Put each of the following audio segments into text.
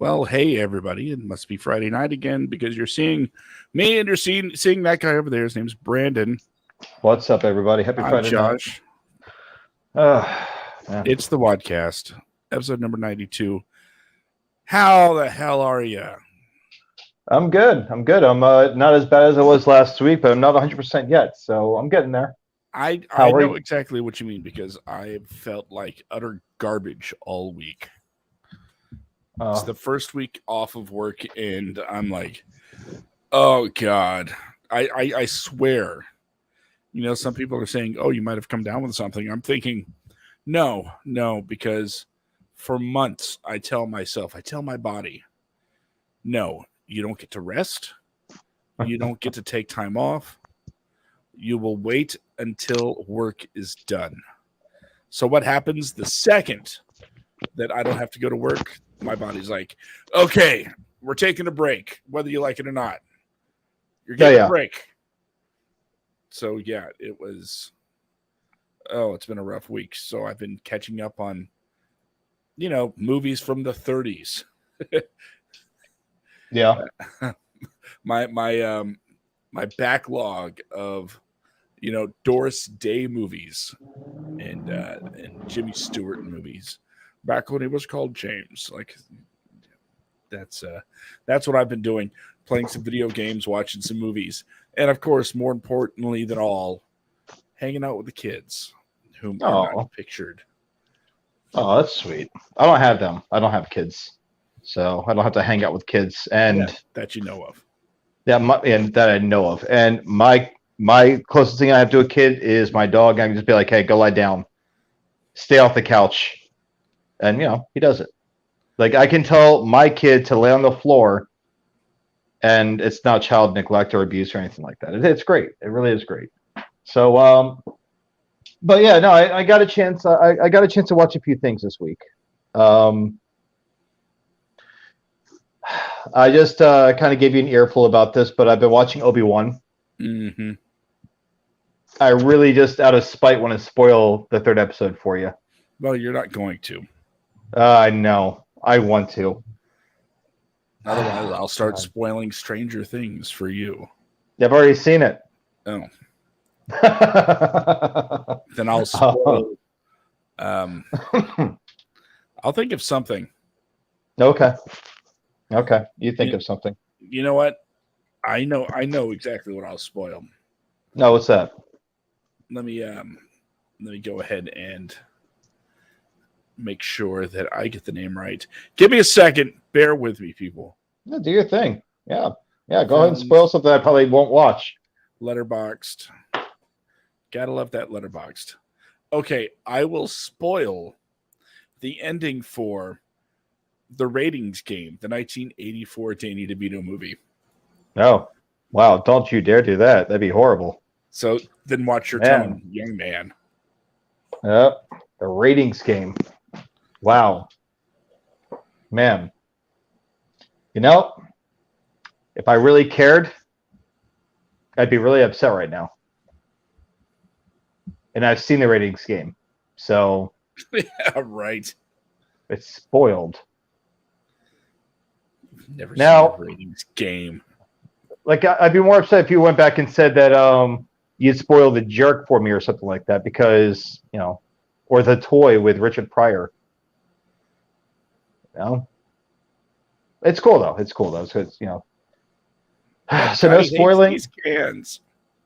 Well, hey everybody! It must be Friday night again because you're seeing me and you're seeing that guy over there. His name's Brandon. What's up, everybody? Happy I'm Friday night. Josh. Uh, man. It's the WADcast, episode number 92. How the hell are you? I'm good. I'm not as bad as I was last week, but I'm not 100% yet. So I'm getting there. I How are know you? exactly what you mean because I felt like utter garbage all week. It's the first week off of work, and I'm like, oh God. I swear. You know, some people are saying, oh, you might have come down with something. I'm thinking, no, because for months I tell my body, no, you don't get to rest. You don't get to take time off. You will wait until work is done. So what happens the second that I don't have to go to work? My body's like, okay, we're taking a break, whether you like it or not. You're getting a break. So yeah, it was. Oh, it's been a rough week. So I've been catching up on, movies from the 30s. Yeah. My backlog of, Doris Day movies and Jimmy Stewart movies back when he was called James. Like that's what I've been doing. Playing some video games, watching some movies, and of course, more importantly than all, hanging out with the kids, whom are not pictured. Oh, that's sweet. I don't have them. I don't have kids, so I don't have to hang out with kids. And that you know of. Yeah, and that I know of. And my closest thing I have to a kid is my dog. I can just be like, hey, go lie down, stay off the couch, and he does it. Like I can tell my kid to lay on the floor. And it's not child neglect or abuse or anything like that. It's great. It really is great. So, but yeah, no, I got a chance. I got a chance to watch a few things this week. I just kind of gave you an earful about this, but I've been watching Obi-Wan. Mm-hmm. I really just, out of spite, want to spoil the third episode for you. Well, you're not going to. I know. I want to. Otherwise, I'll start spoiling Stranger Things for you. I've already seen it. Oh. Then I'll spoil. I'll think of something. Okay. You think of something. You know what? I know exactly what I'll spoil. No, what's that? Let me go ahead and make sure that I get the name right. Give me a second. Bear with me, people. Yeah, do your thing. Yeah. Go ahead and spoil something I probably won't watch. Letterboxd. Gotta love that Letterboxd. Okay, I will spoil the ending for The Ratings Game, the 1984 Danny DeVito movie. Oh, wow. Don't you dare do that. That'd be horrible. So then watch your tone, young man. Yep. The Ratings Game. Wow. Man. If I really cared, I'd be really upset right now. And I've seen The Ratings Game. So. Yeah, right. It's spoiled. Never seen The Ratings Game. Like, I'd be more upset if you went back and said that you'd spoil The Jerk for me or something like that because, or The Toy with Richard Pryor. It's cool though. It's so no spoiling.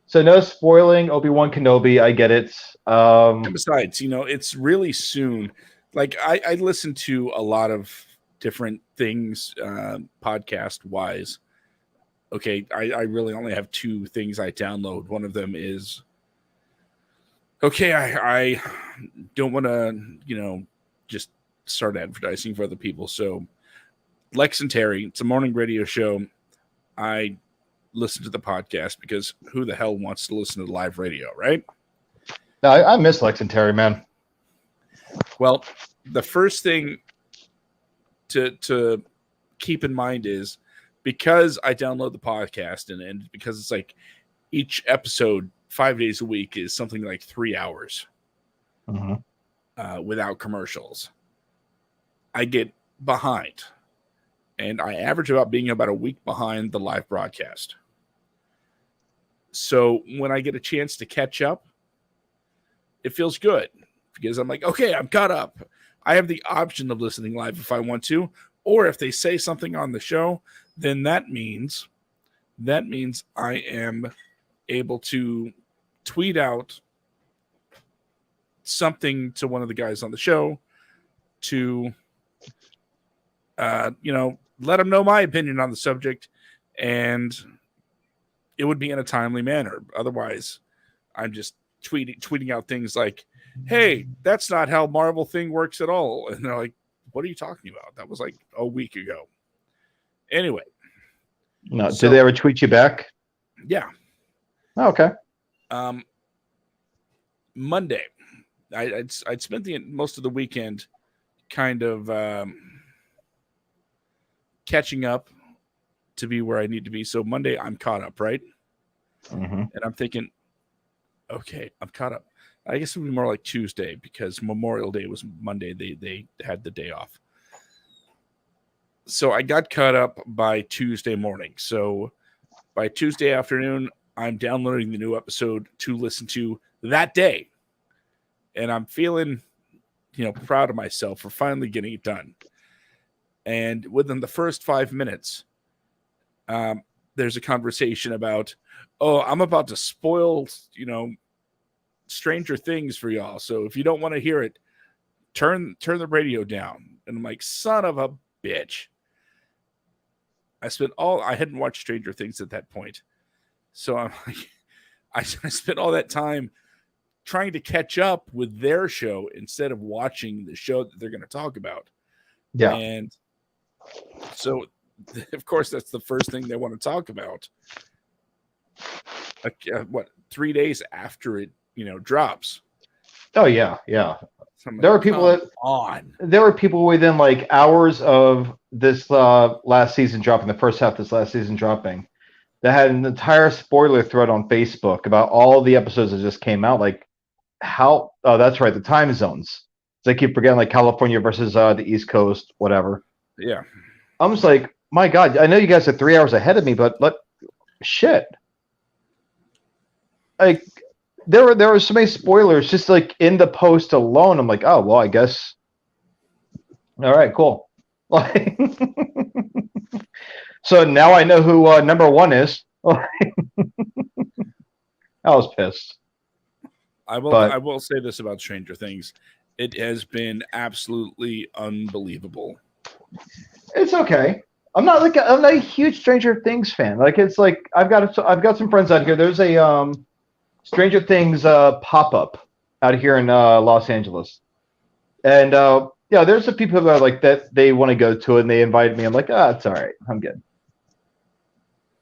So no spoiling Obi-Wan Kenobi. I get it. And besides, it's really soon. Like I listen to a lot of different things, podcast wise. Okay, I really only have two things I download. One of them is okay. I don't want to just start advertising for other people. So Lex and Terry, it's a morning radio show. I listen to the podcast because who the hell wants to listen to live radio, right? No, I miss Lex and Terry, man. Well, the first thing to keep in mind is because I download the podcast and because it's like each episode 5 days a week is something like 3 hours without commercials. I get behind. and I average about being about a week behind the live broadcast. So when I get a chance to catch up, it feels good because I'm like, okay, I'm caught up. I have the option of listening live if I want to, or if they say something on the show, then that means I am able to tweet out something to one of the guys on the show to, let them know my opinion on the subject, and it would be in a timely manner. Otherwise, I'm just tweeting out things like, hey, that's not how Marvel thing works at all. And they're like, what are you talking about? That was like a week ago. Anyway. No, so, did they ever tweet you back? Yeah. Oh, okay. Monday, I'd spent most of the weekend kind of catching up to be where I need to be. So Monday, I'm caught up, right? Mm-hmm. And I'm thinking, okay, I'm caught up. I guess it would be more like Tuesday because Memorial Day was Monday. They had the day off. So I got caught up by Tuesday morning. So by Tuesday afternoon, I'm downloading the new episode to listen to that day. And I'm feeling, proud of myself for finally getting it done. And within the first 5 minutes, there's a conversation about, I'm about to spoil, Stranger Things for y'all. So if you don't want to hear it, turn the radio down. And I'm like, son of a bitch. I hadn't watched Stranger Things at that point. So I'm like, I spent all that time trying to catch up with their show instead of watching the show that they're going to talk about. Yeah. And so, of course, that's the first thing they want to talk about. 3 days after it, drops. Oh yeah, yeah. Like, there were people There were people within like hours of this last season dropping, the first half of this last season dropping, that had an entire spoiler thread on Facebook about all the episodes that just came out. Like how? Oh, that's right, the time zones. So I keep forgetting, like California versus the East Coast, whatever. Yeah. I'm just like, my God, I know you guys are 3 hours ahead of me, but shit. Like there were so many spoilers just like in the post alone. I'm like, oh well, I guess. All right, cool. So now I know who number one is. I was pissed. I will say this about Stranger Things. It has been absolutely unbelievable. It's okay. I'm not a huge Stranger Things fan. Like it's like I've got some friends out here. There's a Stranger Things pop-up out here in Los Angeles. And there's some people that are like that they want to go to it and they invited me. I'm like, it's all right. I'm good.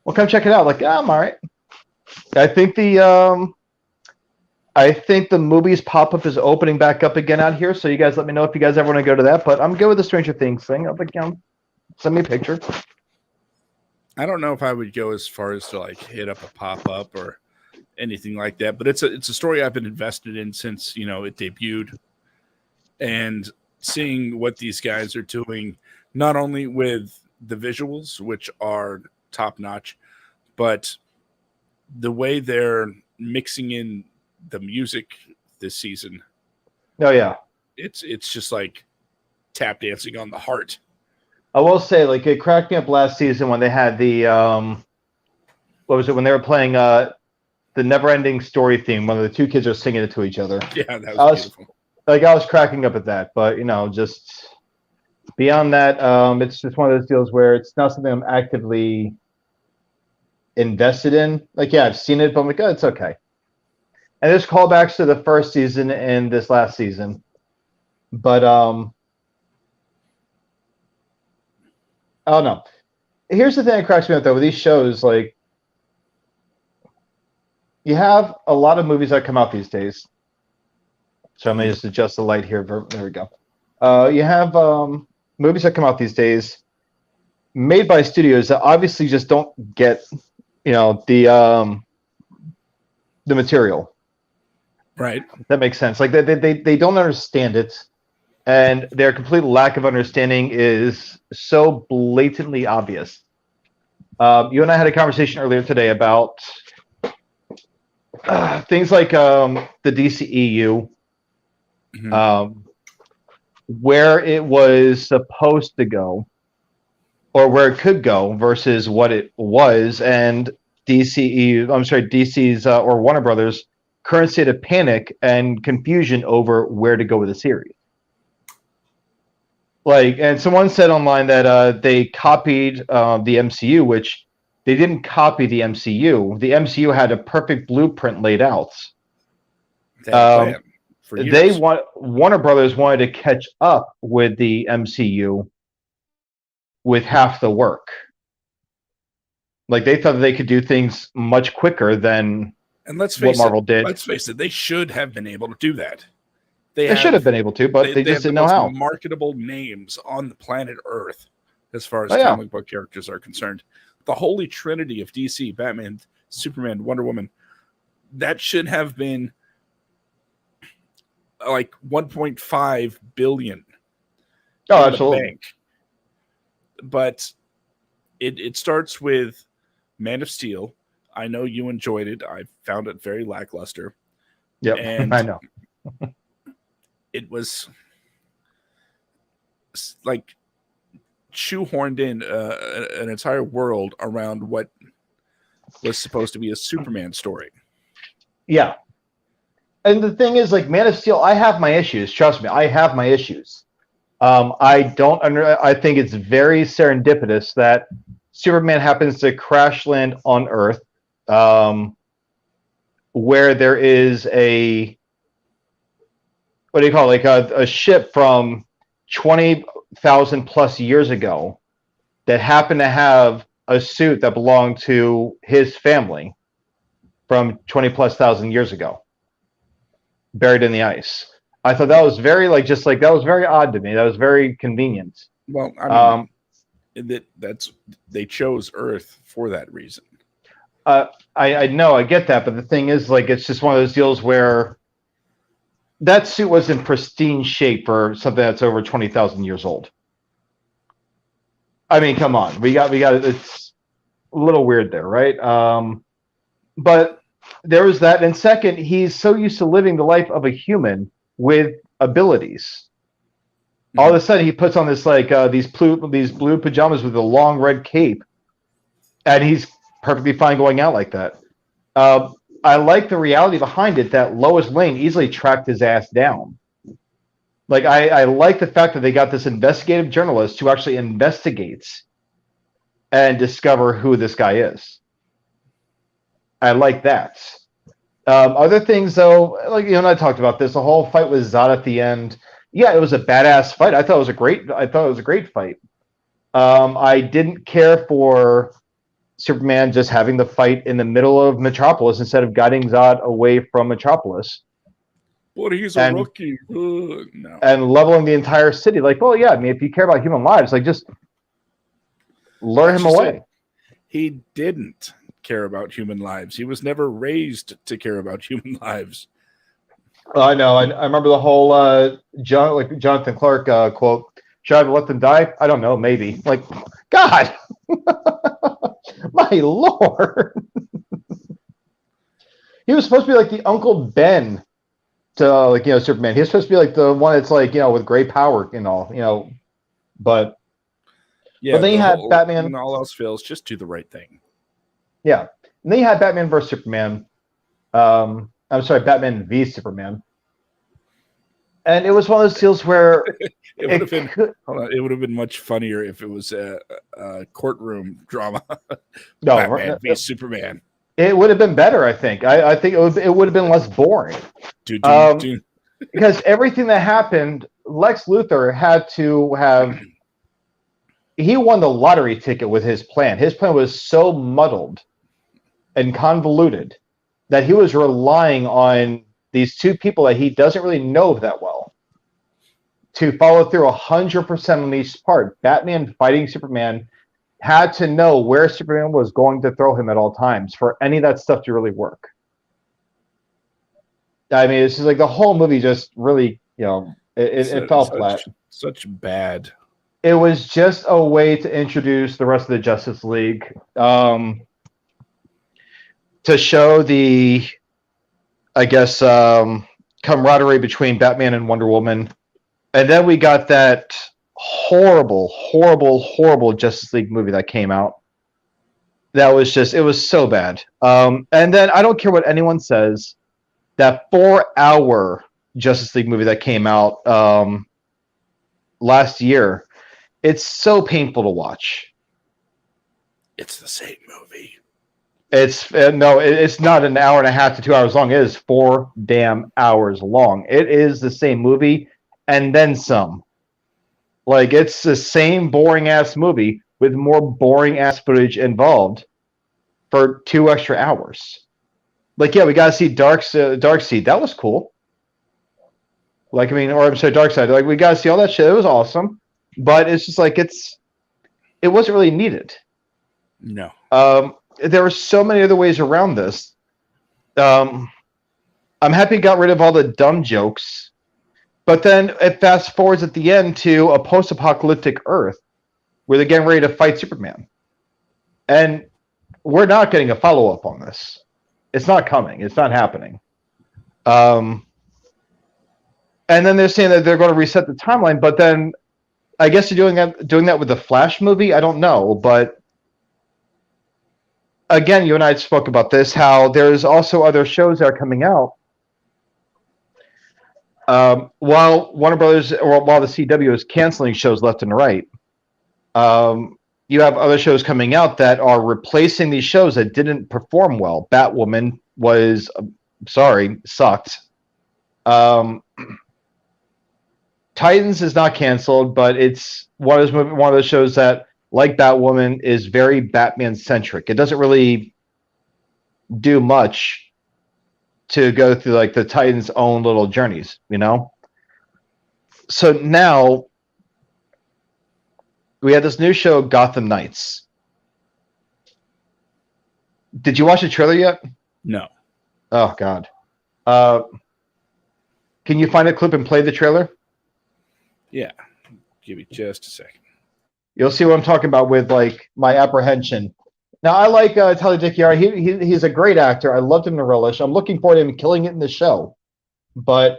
Well, come check it out. Like, I'm all right. I think the movies pop-up is opening back up again out here. So you guys let me know if you guys ever want to go to that. But I'm good with the Stranger Things thing. I'm like, send me a picture. I don't know if I would go as far as to like hit up a pop-up or anything like that, but it's a story I've been invested in since it debuted, and seeing what these guys are doing, not only with the visuals, which are top notch, but the way they're mixing in the music this season. Oh yeah, it's just like tap dancing on the heart. I will say, like, it cracked me up last season when they had the what was it when they were playing the Never-Ending Story theme when the two kids are singing it to each other. Yeah, that was beautiful. I was cracking up at that, but just beyond that, it's just one of those deals where it's not something I'm actively invested in. Like, yeah, I've seen it, but I'm like, it's okay. And there's callbacks to the first season and this last season, but I don't know. Here's the thing that cracks me up though with these shows, like. You have a lot of movies that come out these days. So I'm going to just adjust the light here. There we go. You have movies that come out these days made by studios that obviously just don't get, the material. Right. That makes sense. Like they don't understand it. and their complete lack of understanding is so blatantly obvious. You and I had a conversation earlier today about things like the DCEU, where it was supposed to go, or where it could go, versus what it was, and DC's or Warner Brothers' current state of panic and confusion over where to go with the series. And someone said online that they copied the MCU, which they didn't copy the MCU. The MCU had a perfect blueprint laid out. Warner Brothers wanted to catch up with the MCU with half the work. Like, they thought that they could do things much quicker than what Marvel did. Let's face it, they should have been able to do that. They should have been able to, but they just didn't know how. Marketable names on the planet Earth, as far as comic book characters are concerned. The holy trinity of DC, Batman, Superman, Wonder Woman, that should have been like 1.5 billion. Oh, absolutely. Bank. But it starts with Man of Steel. I know you enjoyed it. I found it very lackluster. Yep, and I know. It was like shoehorned in an entire world around what was supposed to be a Superman story. Yeah. And the thing is, like, Man of Steel, I have my issues. Trust me, I have my issues. I think it's very serendipitous that Superman happens to crash land on Earth, where there is a ship from 20,000 plus years ago that happened to have a suit that belonged to his family from 20 plus thousand years ago, buried in the ice. I thought that was very that was very odd to me. That was very convenient. Well, I mean, they chose Earth for that reason. I know, I get that, but the thing is, like, it's just one of those deals where that suit was in pristine shape for something that's over 20,000 years old. I mean, come on, we got it's a little weird there, right? But there was that, and second, he's so used to living the life of a human with abilities. All of a sudden, he puts on this these blue pajamas with a long red cape, and he's perfectly fine going out like that. I like the reality behind it that Lois Lane easily tracked his ass down. Like, I like the fact that they got this investigative journalist who actually investigates and discover who this guy is. I like that. Other things, though, like, you and I talked about this, the whole fight with Zod at the end. Yeah, it was a badass fight. I thought it was a great fight. I didn't care for Superman just having the fight in the middle of Metropolis instead of guiding Zod away from Metropolis. But he's a rookie. No. And leveling the entire city. Like, well, yeah, I mean, if you care about human lives, like, just lure him away. He didn't care about human lives. He was never raised to care about human lives. I know. I remember the whole Jonathan Clark quote. Should I have let them die? I don't know. Maybe. Like, God. My Lord. He was supposed to be like the Uncle Ben to Superman. He was supposed to be like the one that's with great power and all, but yeah. But then you had Batman. When all else fails, just do the right thing. Yeah. And then you had Batman versus Superman. I'm sorry, Batman v Superman. And it was one of those deals where it would have been much funnier if it was a courtroom drama. No, Batman v Superman. It would have been better, I think. I think it would have been less boring. Because everything that happened, Lex Luthor had to have. He won the lottery ticket with his plan. His plan was so muddled and convoluted that he was relying on these two people that he doesn't really know that well to follow through 100% on each part. Batman fighting Superman had to know where Superman was going to throw him at all times for any of that stuff to really work. I mean, it's just like the whole movie just really, It fell flat. Such bad. It was just a way to introduce the rest of the Justice League, to show the, I guess, camaraderie between Batman and Wonder Woman. And then we got that horrible, horrible, horrible Justice League movie that came out. That was just, it was so bad. And then I don't care what anyone says, that 4-hour Justice League movie that came out last year, it's so painful to watch. It's the same movie. It's it's not an hour and a half to 2 hours long. It is 4 damn hours long. It is the same movie and then some. Like, it's the same boring ass movie with more boring ass footage involved for 2 extra hours. Like, yeah, we got to see Darkseid. That was cool. Like, I mean, or I'm sorry, Darkseid. Like, we got to see all that shit. It was awesome. But it's just like, it wasn't really needed. No. There were so many other ways around this. I'm happy it got rid of all the dumb jokes. But then it fast forwards at the end to a post-apocalyptic Earth where they're getting ready to fight Superman. And we're not getting a follow-up on this. It's not coming. It's not happening. And then they're saying that they're going to reset the timeline, but then I guess you're doing that with the Flash movie? I don't know, but again, you and I spoke about this, how there's also other shows that are coming out. While Warner Brothers, or while the CW is canceling shows left and right, you have other shows coming out that are replacing these shows that didn't perform well. Batwoman sucked. Titans is not canceled, but it's one of those shows that, like Batwoman, is very Batman centric. It doesn't really do much to go through like the Titans' own little journeys, you know? So now we have this new show, Gotham Knights. Did you watch the trailer yet? No. Oh, God. Can you find a clip and play the trailer? Yeah. Give me just a second. You'll see what I'm talking about with like my apprehension. Now, I like Talia Dichiara. He's a great actor. I loved him in Relish. I'm looking forward to him killing it in the show. But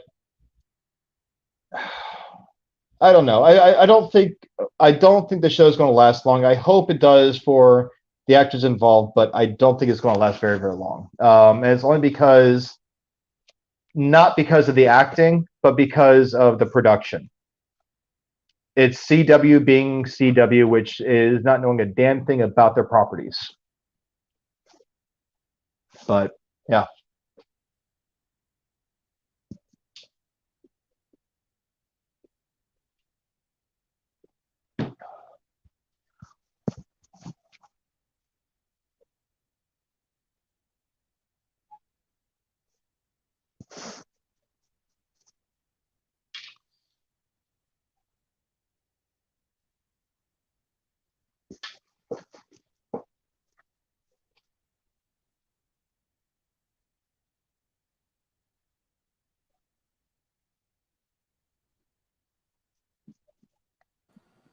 I don't know. I don't think the show is going to last long. I hope it does for the actors involved, but I don't think it's going to last very, very long. And it's only not because of the acting, but because of the production. It's CW being CW, which is not knowing a damn thing about their properties. But, yeah.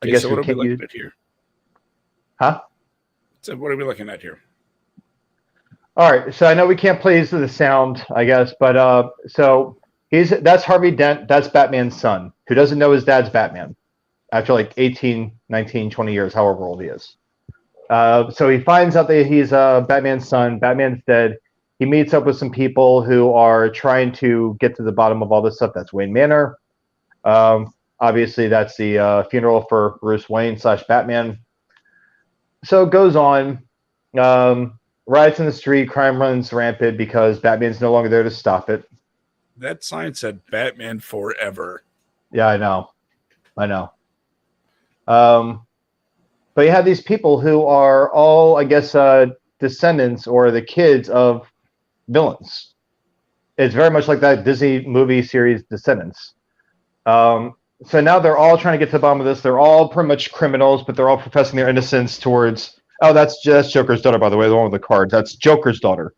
Okay, so what are we looking at here? Huh? So what are we looking at here? All right, so I know we can't play the sound, I guess, but so that's Harvey Dent, that's Batman's son, who doesn't know his dad's Batman after like 18, 19, 20 years, however old he is. So he finds out that he's Batman's son, Batman's dead. He meets up with some people who are trying to get to the bottom of all this stuff. That's Wayne Manor. Obviously, that's the funeral for Bruce Wayne / Batman. So it goes on. Riots in the street, crime runs rampant because Batman's no longer there to stop it. That sign said Batman Forever. Yeah, I know. But you have these people who are all, I guess, descendants or the kids of villains. It's very much like that Disney movie series Descendants. So now they're all trying to get to the bottom of this. They're all pretty much criminals, but they're all professing their innocence towards... Oh, that's Joker's daughter, by the way, the one with the cards. That's Joker's daughter.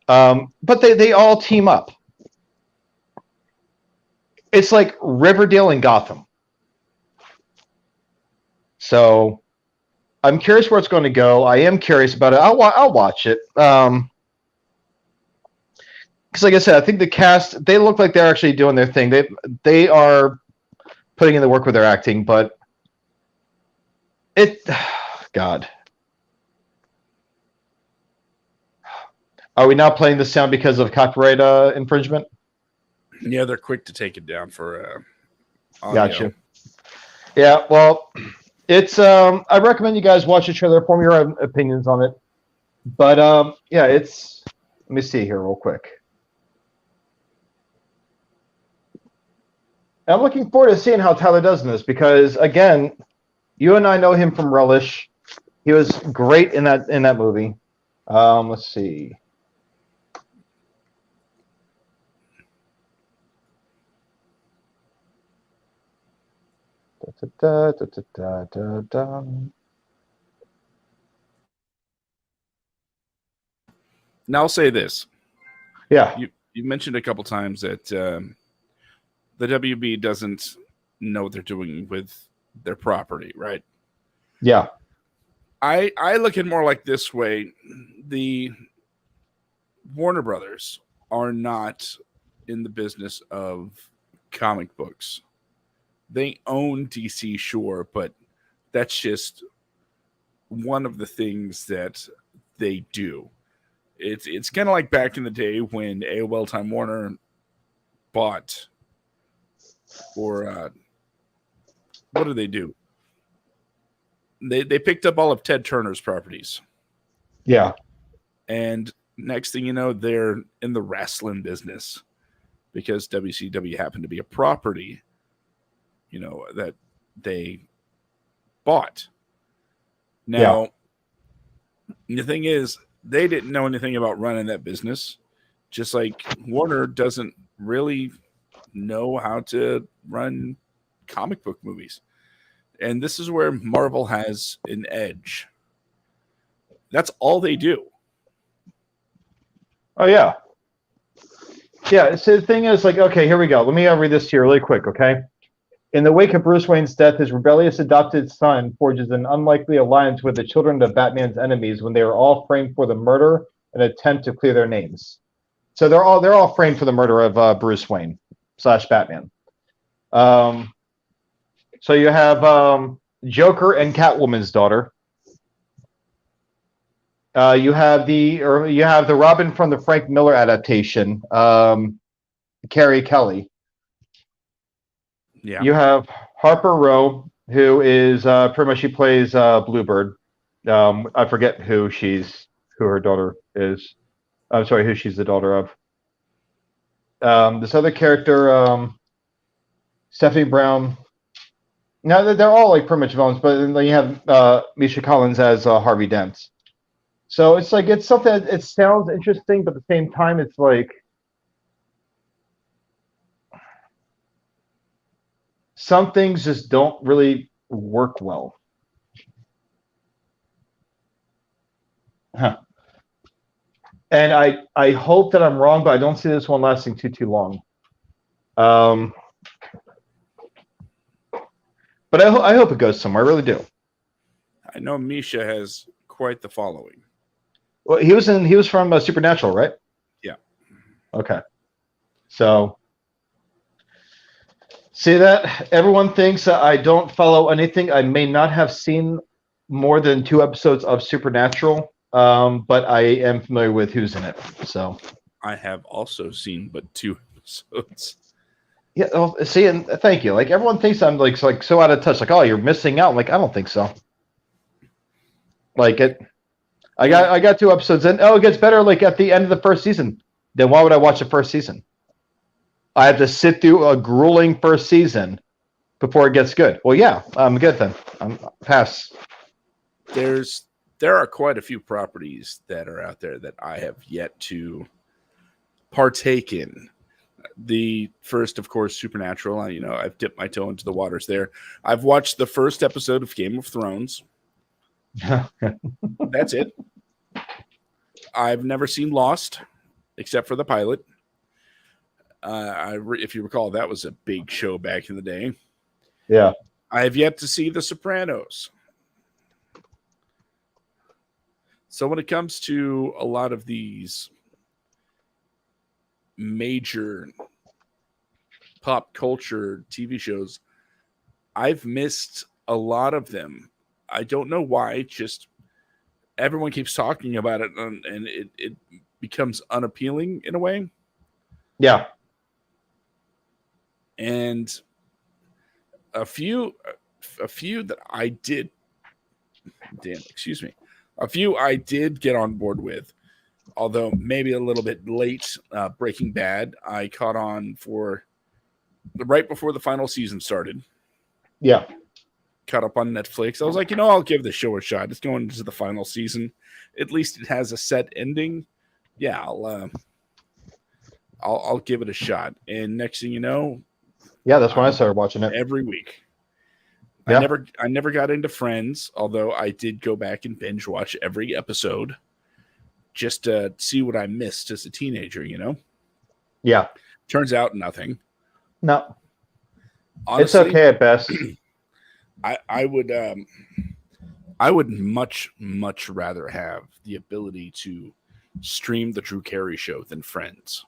But they all team up. It's like Riverdale and Gotham. So I'm curious where it's going to go. I am curious about it. I'll watch it. Because, like I said, I think the cast, they look like they're actually doing their thing. They are putting in the work with their acting, but God. Are we not playing this sound because of copyright infringement? Yeah, they're quick to take it down for audio. Gotcha. Yeah, well, it's I recommend you guys watch the trailer, form your own opinions on it. But yeah, it's, let me see here real quick. I'm looking forward to seeing how Tyler does in this because, again, you and I know him from Relish. He was great in that movie. Let's see. Da, da, da, da, da. Now I'll say this. Yeah. You mentioned a couple times that the WB doesn't know what they're doing with their property, right? Yeah. I look at it more like this way. The Warner Brothers are not in the business of comic books. They own DC, sure, but that's just one of the things that they do. It's kind of like back in the day when AOL Time Warner bought, or what do they do? They picked up all of Ted Turner's properties. Yeah. And next thing you know, they're in the wrestling business because WCW happened to be a property, that they bought. Now, the thing is, they didn't know anything about running that business, just like Warner doesn't really know how to run comic book movies. And this is where Marvel has an edge. That's all they do. Oh, yeah. Yeah, so the thing is, like, okay, here we go. Let me read this to you really quick, okay? In the wake of Bruce Wayne's death, his rebellious adopted son forges an unlikely alliance with the children of Batman's enemies when they are all framed for the murder and attempt to clear their names. So they're all framed for the murder of Bruce Wayne / Batman. So you have Joker and Catwoman's daughter. You have the Robin from the Frank Miller adaptation, Carrie Kelly. Yeah. You have Harper Row, who is pretty much, she plays Bluebird. I forget who her daughter is. I'm sorry, who she's the daughter of. This other character, Stephanie Brown. Now they're all like pretty much villains, but then you have Misha Collins as Harvey Dent. So it's like, it's something. It sounds interesting, but at the same time, it's like some things just don't really work well. Huh. And I hope that I'm wrong, but I don't see this one lasting too long. But I hope it goes somewhere. I really do. I know Misha has quite the following. Well, he was from Supernatural, right? Yeah. Okay. So, see that? Everyone thinks that I don't follow anything. I may not have seen more than 2 episodes of Supernatural, but I am familiar with who's in it. So I have also seen but 2 episodes. Yeah, well, see, and thank you. Like, everyone thinks I'm like so out of touch. Like, oh, you're missing out. Like, I don't think so. Like it. I got 2 episodes in. Oh, it gets better like at the end of the first season. Then why would I watch the first season? I have to sit through a grueling first season before it gets good. Well, yeah, I'm good then. I'm pass. There are quite a few properties that are out there that I have yet to partake in. The first, of course, Supernatural. I've dipped my toe into the waters there. I've watched the first episode of Game of Thrones. That's it. I've never seen Lost, except for the pilot. If you recall, that was a big show back in the day. Yeah. I have yet to see The Sopranos. So when it comes to a lot of these major pop culture TV shows, I've missed a lot of them. I don't know why. Just everyone keeps talking about it, and it becomes unappealing in a way. Yeah. And a few that I did, a few I did get on board with, although maybe a little bit late. Breaking Bad, I caught on for right before the final season started. Yeah. Caught up on Netflix. I was like, I'll give the show a shot. It's going into the final season. At least it has a set ending. Yeah, I'll give it a shot. And next thing you know, yeah, that's when I started watching it every week. Yeah. I never got into Friends, although I did go back and binge watch every episode just to see what I missed as a teenager. Yeah. Turns out nothing. No. Honestly, it's okay at best. I would much rather have the ability to stream the Drew Carey Show than Friends.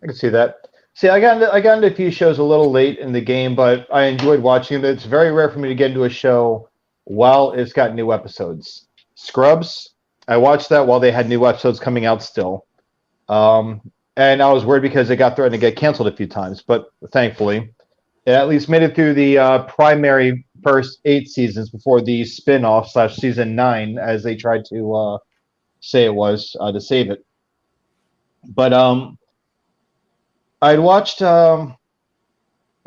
I can see that. See, I got into a few shows a little late in the game, but I enjoyed watching them. It's very rare for me to get into a show while it's got new episodes. Scrubs, I watched that while they had new episodes coming out still. And I was worried because it got threatened to get canceled a few times, but thankfully, it at least made it through the primary first 8 seasons before the spin-off / season 9, as they tried to say it was, to save it. But I'd watched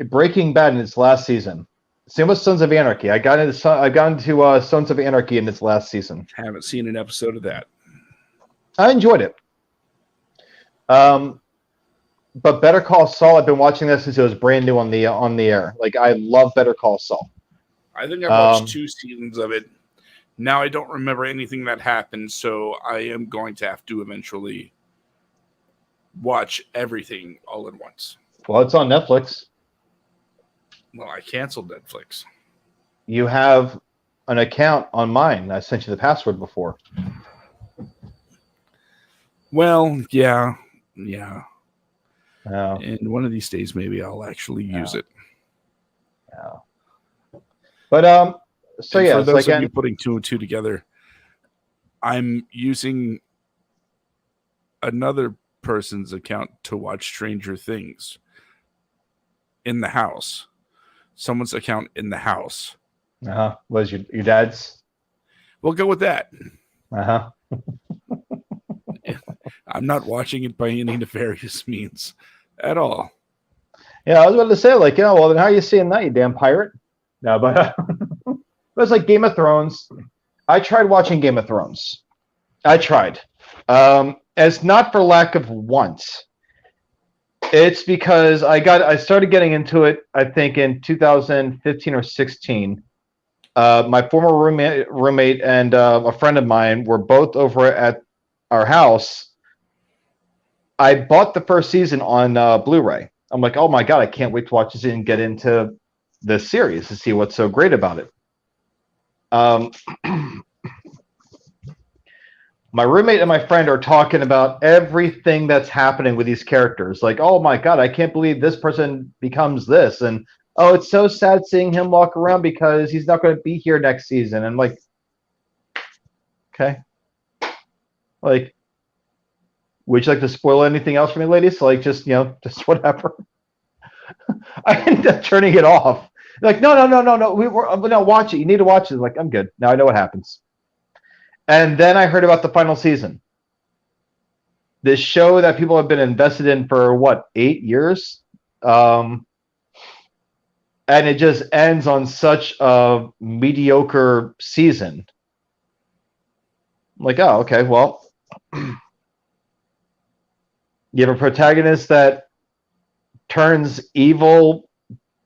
Breaking Bad in its last season. Same with Sons of Anarchy. I got into Sons of Anarchy in its last season. Haven't seen an episode of that. I enjoyed it. But Better Call Saul, I've been watching that since it was brand new on the air. Like, I love Better Call Saul. I think I watched 2 seasons of it. Now I don't remember anything that happened, so I am going to have to eventually watch everything all at once. Well, it's on Netflix. Well, I canceled Netflix. You have an account on mine. I sent you the password before. Well, yeah. Oh. And one of these days, maybe I'll actually use it. Yeah. But so yeah, for those of you putting 2 and 2 together, I'm using another person's account to watch Stranger Things in the house. Someone's account in the house. Was your dad's? We'll go with that. I'm not watching it by any nefarious means at all. Yeah, I was about to say, like, well, then how are you seeing that, you damn pirate? No, but it was like Game of Thrones. I tried watching Game of Thrones. I tried. It's not for lack of want. It's because I started getting into it, I think, in 2015 or 16. My former roommate and a friend of mine were both over at our house. I bought the first season on Blu-ray. I'm like, oh my God, I can't wait to watch this and get into the series to see what's so great about it. My roommate and my friend are talking about everything that's happening with these characters. Like, oh my God, I can't believe this person becomes this. And, oh, it's so sad seeing him walk around because he's not going to be here next season. And I'm like, okay. Like, would you like to spoil anything else for me, ladies? Like, just whatever. I ended up turning it off. Like, no. No, watch it. You need to watch it. Like, I'm good. Now I know what happens. And then I heard about the final season. This show that people have been invested in for, 8 years? And it just ends on such a mediocre season. I'm like, oh, okay, well. You have a protagonist that turns evil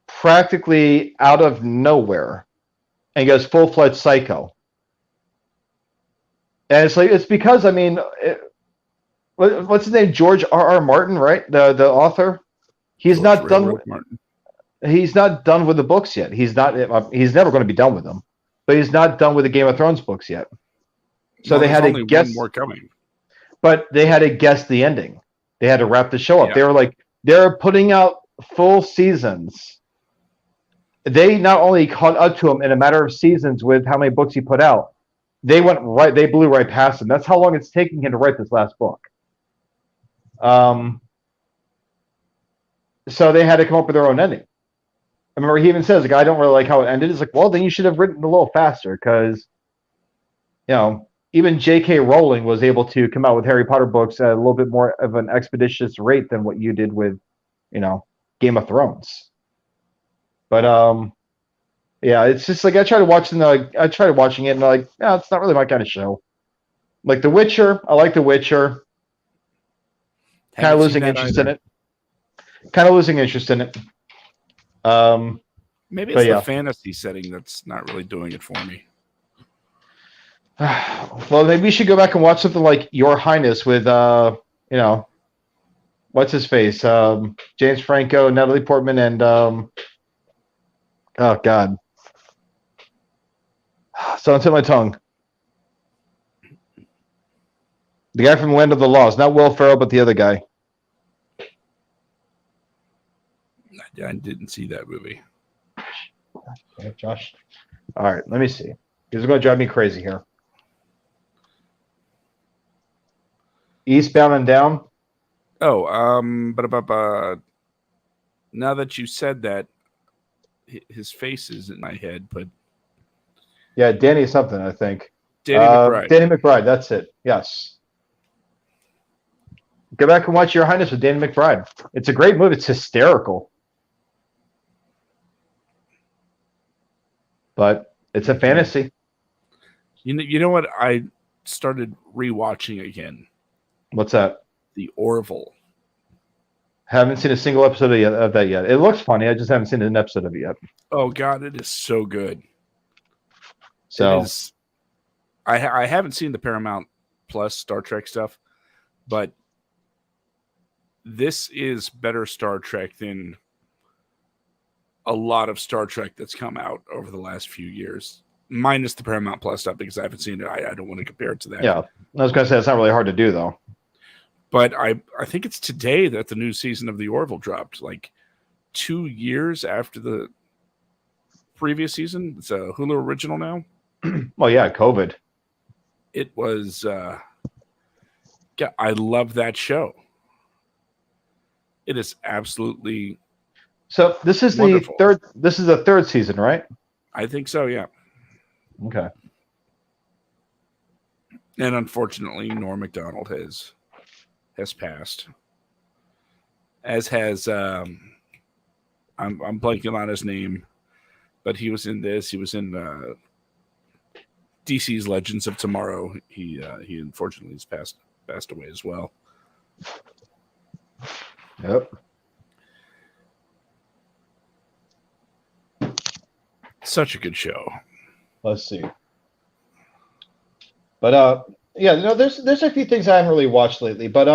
practically out of nowhere and goes full-fledged psycho. And it's because what's his name? George R. R. Martin, right? The author. He's George not done. Railroad Martin. He's not done with the books yet. He's not. He's never going to be done with them. But he's not done with the Game of Thrones books yet. So Well, they there's had to only guess. one more coming. But they had to guess the ending. They had to wrap the show up. Yeah. They were like, they're putting out full seasons. They not only caught up to him in a matter of seasons with how many books he put out, they blew right past him. That's how long it's taking him to write this last book. So they had to come up with their own ending. I remember he even says, like, I don't really like how it ended. It's like, well, then you should have written a little faster because, even J.K. Rowling was able to come out with Harry Potter books at a little bit more of an expeditious rate than what you did with, Game of Thrones. But yeah, it's just like I tried watching it and like, no, it's not really my kind of show. Like The Witcher, I like The Witcher. Kind of losing interest in it. Maybe it's the fantasy setting that's not really doing it for me. Well, maybe you should go back and watch something like Your Highness with what's his face? James Franco, Natalie Portman, and oh God. So on tip of my tongue. The guy from Land of the Lost, not Will Ferrell, but the other guy. I didn't see that movie. Okay, Josh. All right, let me see. This is going to drive me crazy here. Eastbound and Down. Oh, now that you said that, his face is in my head, but yeah, Danny something, I think. Danny McBride. Danny McBride, that's it. Yes. Go back and watch Your Highness with Danny McBride. It's a great movie. It's hysterical. But it's a fantasy. You know what? I started rewatching again. What's that? The Orville. Haven't seen a single episode of that yet. It looks funny. I just haven't seen an episode of it yet. Oh God, it is so good. So I haven't seen the Paramount Plus Star Trek stuff, but this is better Star Trek than a lot of Star Trek that's come out over the last few years, minus the Paramount Plus stuff because I haven't seen it. I don't want to compare it to that. Yeah, I was going to say it's not really hard to do though. But I think it's today that the new season of The Orville dropped, like 2 years after the previous season. It's a Hulu original now. Well, yeah, COVID. It was. Yeah, I love that show. It is absolutely. So this is wonderful. the third. This is the third season, right? I think so. Yeah. Okay. And unfortunately, Norm Macdonald has passed. As has I'm blanking on his name, but he was in this. He was in DC's Legends of Tomorrow. He unfortunately has passed away as well. Yep. Such a good show. Let's see. But yeah, there's a few things I haven't really watched lately. But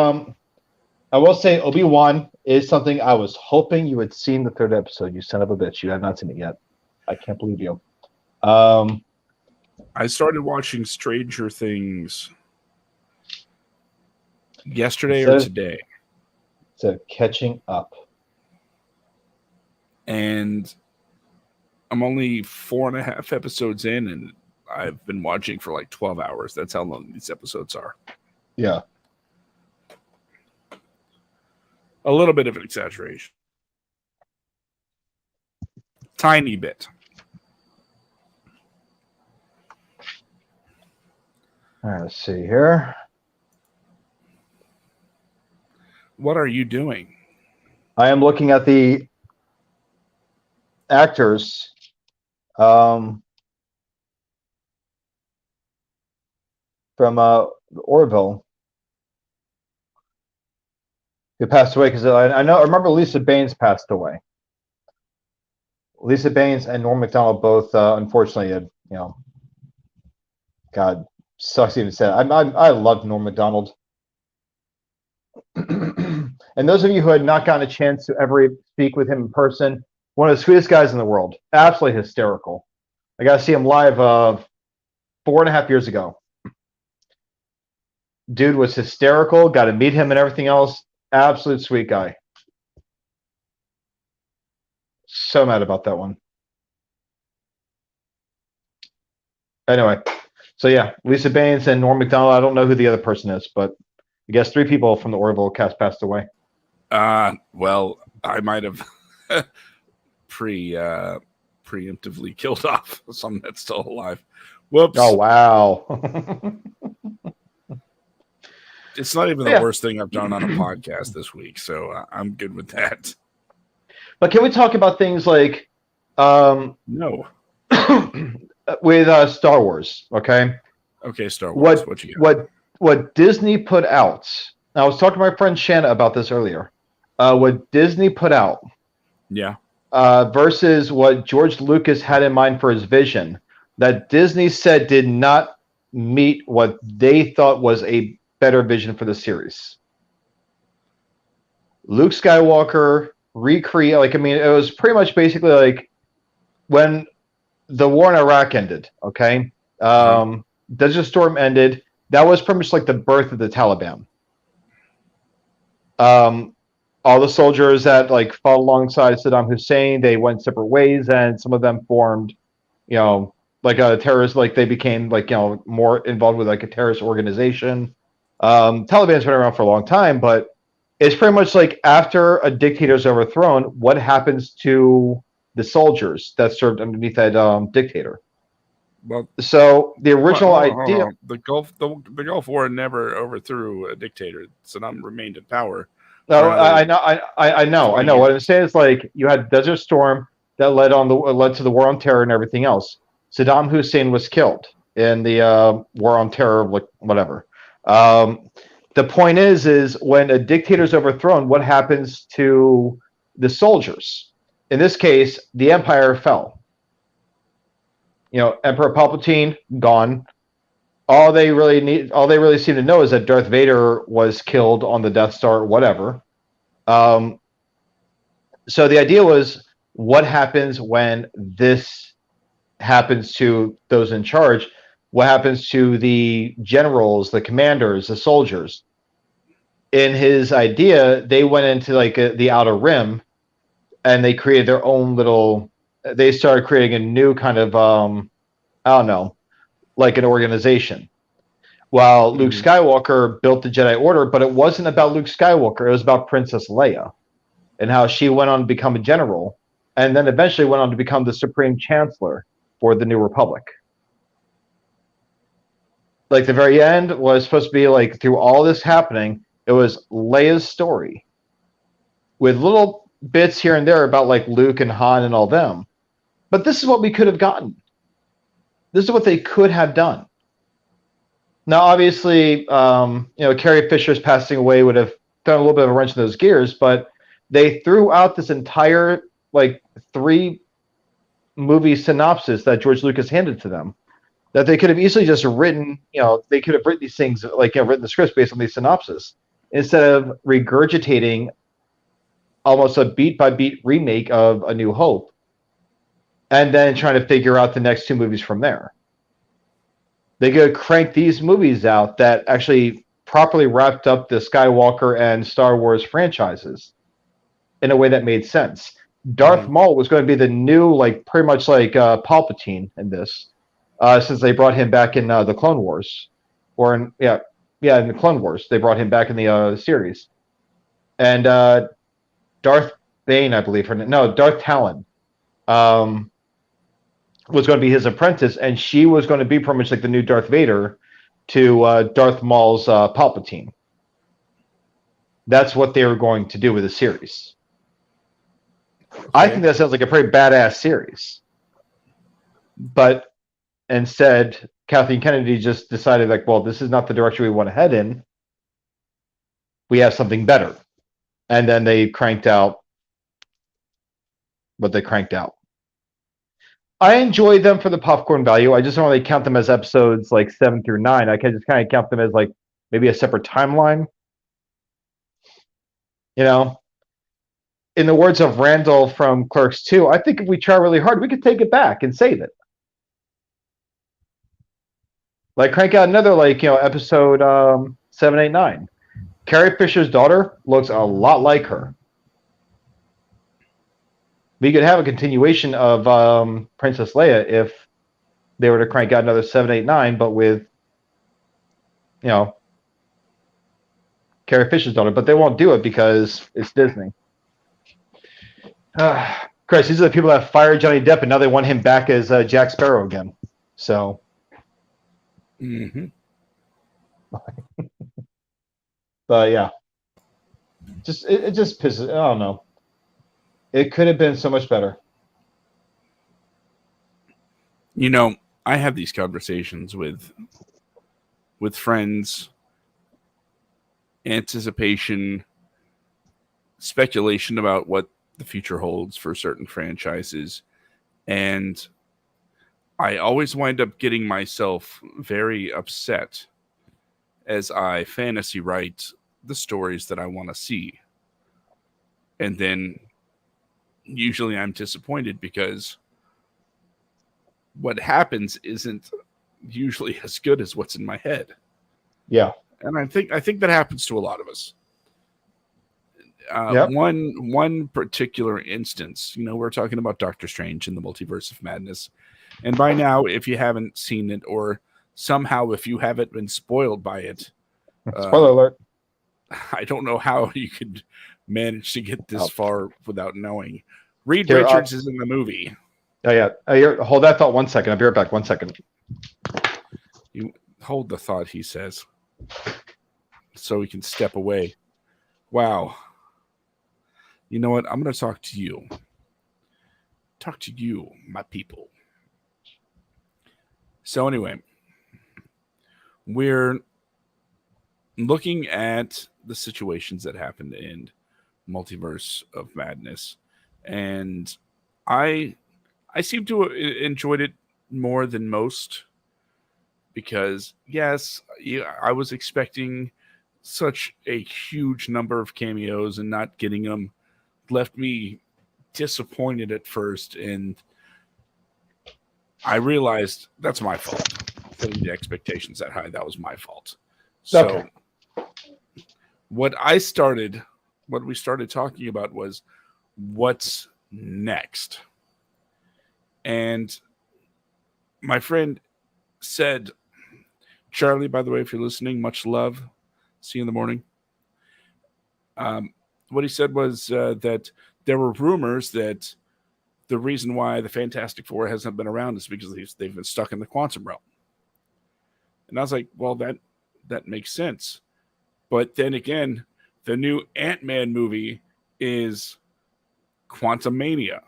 I will say Obi-Wan is something I was hoping you had seen the third episode. You son of a bitch! You have not seen it yet. I can't believe you. I started watching Stranger Things yesterday or today. So catching up. And I'm only 4.5 episodes in, and I've been watching for like 12 hours. That's how long these episodes are. Yeah. A little bit of an exaggeration. Tiny bit. All right, let's see here. What are you doing? I am looking at the actors. From Orville, who passed away because I remember Lisa Baines passed away. Lisa Baines and Norm Macdonald both unfortunately had God Sucks to even say. I love Norm Macdonald. And those of you who had not gotten a chance to ever speak with him in person, one of the sweetest guys in the world. Absolutely hysterical. I got to see him live 4.5 years ago. Dude was hysterical. Got to meet him and everything else. Absolute sweet guy. So mad about that one. Anyway, so yeah, Lisa Baines and Norm Macdonald. I don't know who the other person is, but I guess 3 people from the Orville cast passed away. Well, I might have preemptively killed off some that's still alive. Whoops. Oh, wow. It's not even the worst thing I've done on a podcast this week, so I'm good with that. But can we talk about things like no. with Star Wars, okay? Okay, Star Wars. What you got? What Disney put out. I was talking to my friend Shanna about this earlier. What Disney put out. Yeah. Versus what George Lucas had in mind for his vision, that Disney said did not meet what they thought was a better vision for the series. Luke Skywalker recreate, it was pretty much basically like when the war in Iraq ended, okay? Desert Storm ended. That was pretty much like the birth of the Taliban. All the soldiers that fought alongside Saddam Hussein, they went separate ways, and some of them formed, a terrorist. They became more involved with a terrorist organization. Taliban's been around for a long time, but it's pretty much like after a dictator is overthrown, what happens to the soldiers that served underneath that dictator? Well, so the original idea, the Gulf War never overthrew a dictator. Saddam remained in power. No, I know. What I'm saying is you had Desert Storm that led to the war on terror and everything else. Saddam Hussein was killed in the war on terror, whatever. The point is when a dictator is overthrown, what happens to the soldiers? In this case, the empire fell. Emperor Palpatine gone. All they really seem to know is that Darth Vader was killed on the Death Star, whatever. So the idea was, what happens when this happens to those in charge? What happens to the generals, the commanders, the soldiers? In his idea, they went into the Outer Rim, and they created their own little. They started creating a new kind of I don't know, like an organization. While Luke Skywalker built the Jedi Order, but it wasn't about Luke Skywalker. It was about Princess Leia and how she went on to become a general, and then eventually went on to become the Supreme Chancellor for the New Republic. The very end was supposed to be through all this happening, it was Leia's story with little bits here and there about Luke and Han and all them. But this is what we could have gotten. This is what they could have done. Now, obviously, Carrie Fisher's passing away would have thrown a little bit of a wrench in those gears, but they threw out this entire 3 movie synopsis that George Lucas handed to them, that they could have easily just written. They could have written these things written the scripts based on these synopses instead of regurgitating almost a beat by beat remake of A New Hope, and then trying to figure out the next 2 movies from there. They could crank these movies out that actually properly wrapped up the Skywalker and Star Wars franchises in a way that made sense. Darth Maul was going to be the new, pretty much Palpatine in this, since they brought him back in the Clone Wars, in the Clone Wars they brought him back in the series, and Darth Bane, I believe Darth Talon, was going to be his apprentice, and she was going to be pretty much the new Darth Vader to Darth Maul's Palpatine. That's what they were going to do with the series. Okay. I think that sounds like a pretty badass series. But instead, Kathleen Kennedy just decided, well, this is not the direction we want to head in. We have something better. And then they cranked out what they cranked out. I enjoy them for the popcorn value. I just don't really count them as episodes like 7 through 9. I can just kind of count them as like maybe a separate timeline. You know, in the words of Randall from Clerks 2, I think if we try really hard, we could take it back and save it. Like crank out another episode 7, 8, 9. Carrie Fisher's daughter looks a lot like her. We could have a continuation of Princess Leia if they were to crank out another 7, 8, 9, but with Carrie Fisher's daughter. But they won't do it because it's Disney. Chris, these are the people that fired Johnny Depp, and now they want him back as Jack Sparrow again. So, but yeah, it just pisses. I don't know. It could have been so much better. I have these conversations with friends, anticipation, speculation about what the future holds for certain franchises, and I always wind up getting myself very upset as I fantasy write the stories that I want to see. And then usually I'm disappointed because what happens isn't usually as good as what's in my head. Yeah. And I think that happens to a lot of us. One particular instance, we're talking about Doctor Strange in the Multiverse of Madness. And by now, if you haven't seen it, or somehow if you haven't been spoiled by it, spoiler alert. I don't know how you could manage to get this far without knowing. Reed Richards is in the movie. Oh, yeah. Hold that thought 1 second. I'll be right back. 1 second. You hold the thought, he says, so we can step away. Wow. You know what? I'm going to talk to you. Talk to you, my people. So anyway, we're looking at the situations that happened in Multiverse of Madness, and I seem to have enjoyed it more than most because, yes, I was expecting such a huge number of cameos, and not getting them left me disappointed at first, and I realized that's my fault. Setting the expectations that high, that was my fault. So what we started talking about was what's next. And my friend said, Charlie, by the way, if you're listening, much love. See you in the morning. What he said was that there were rumors that the reason why the Fantastic Four hasn't been around is because they've been stuck in the quantum realm. And I was like, well, that makes sense. But then again, the new Ant-Man movie is Quantum Mania.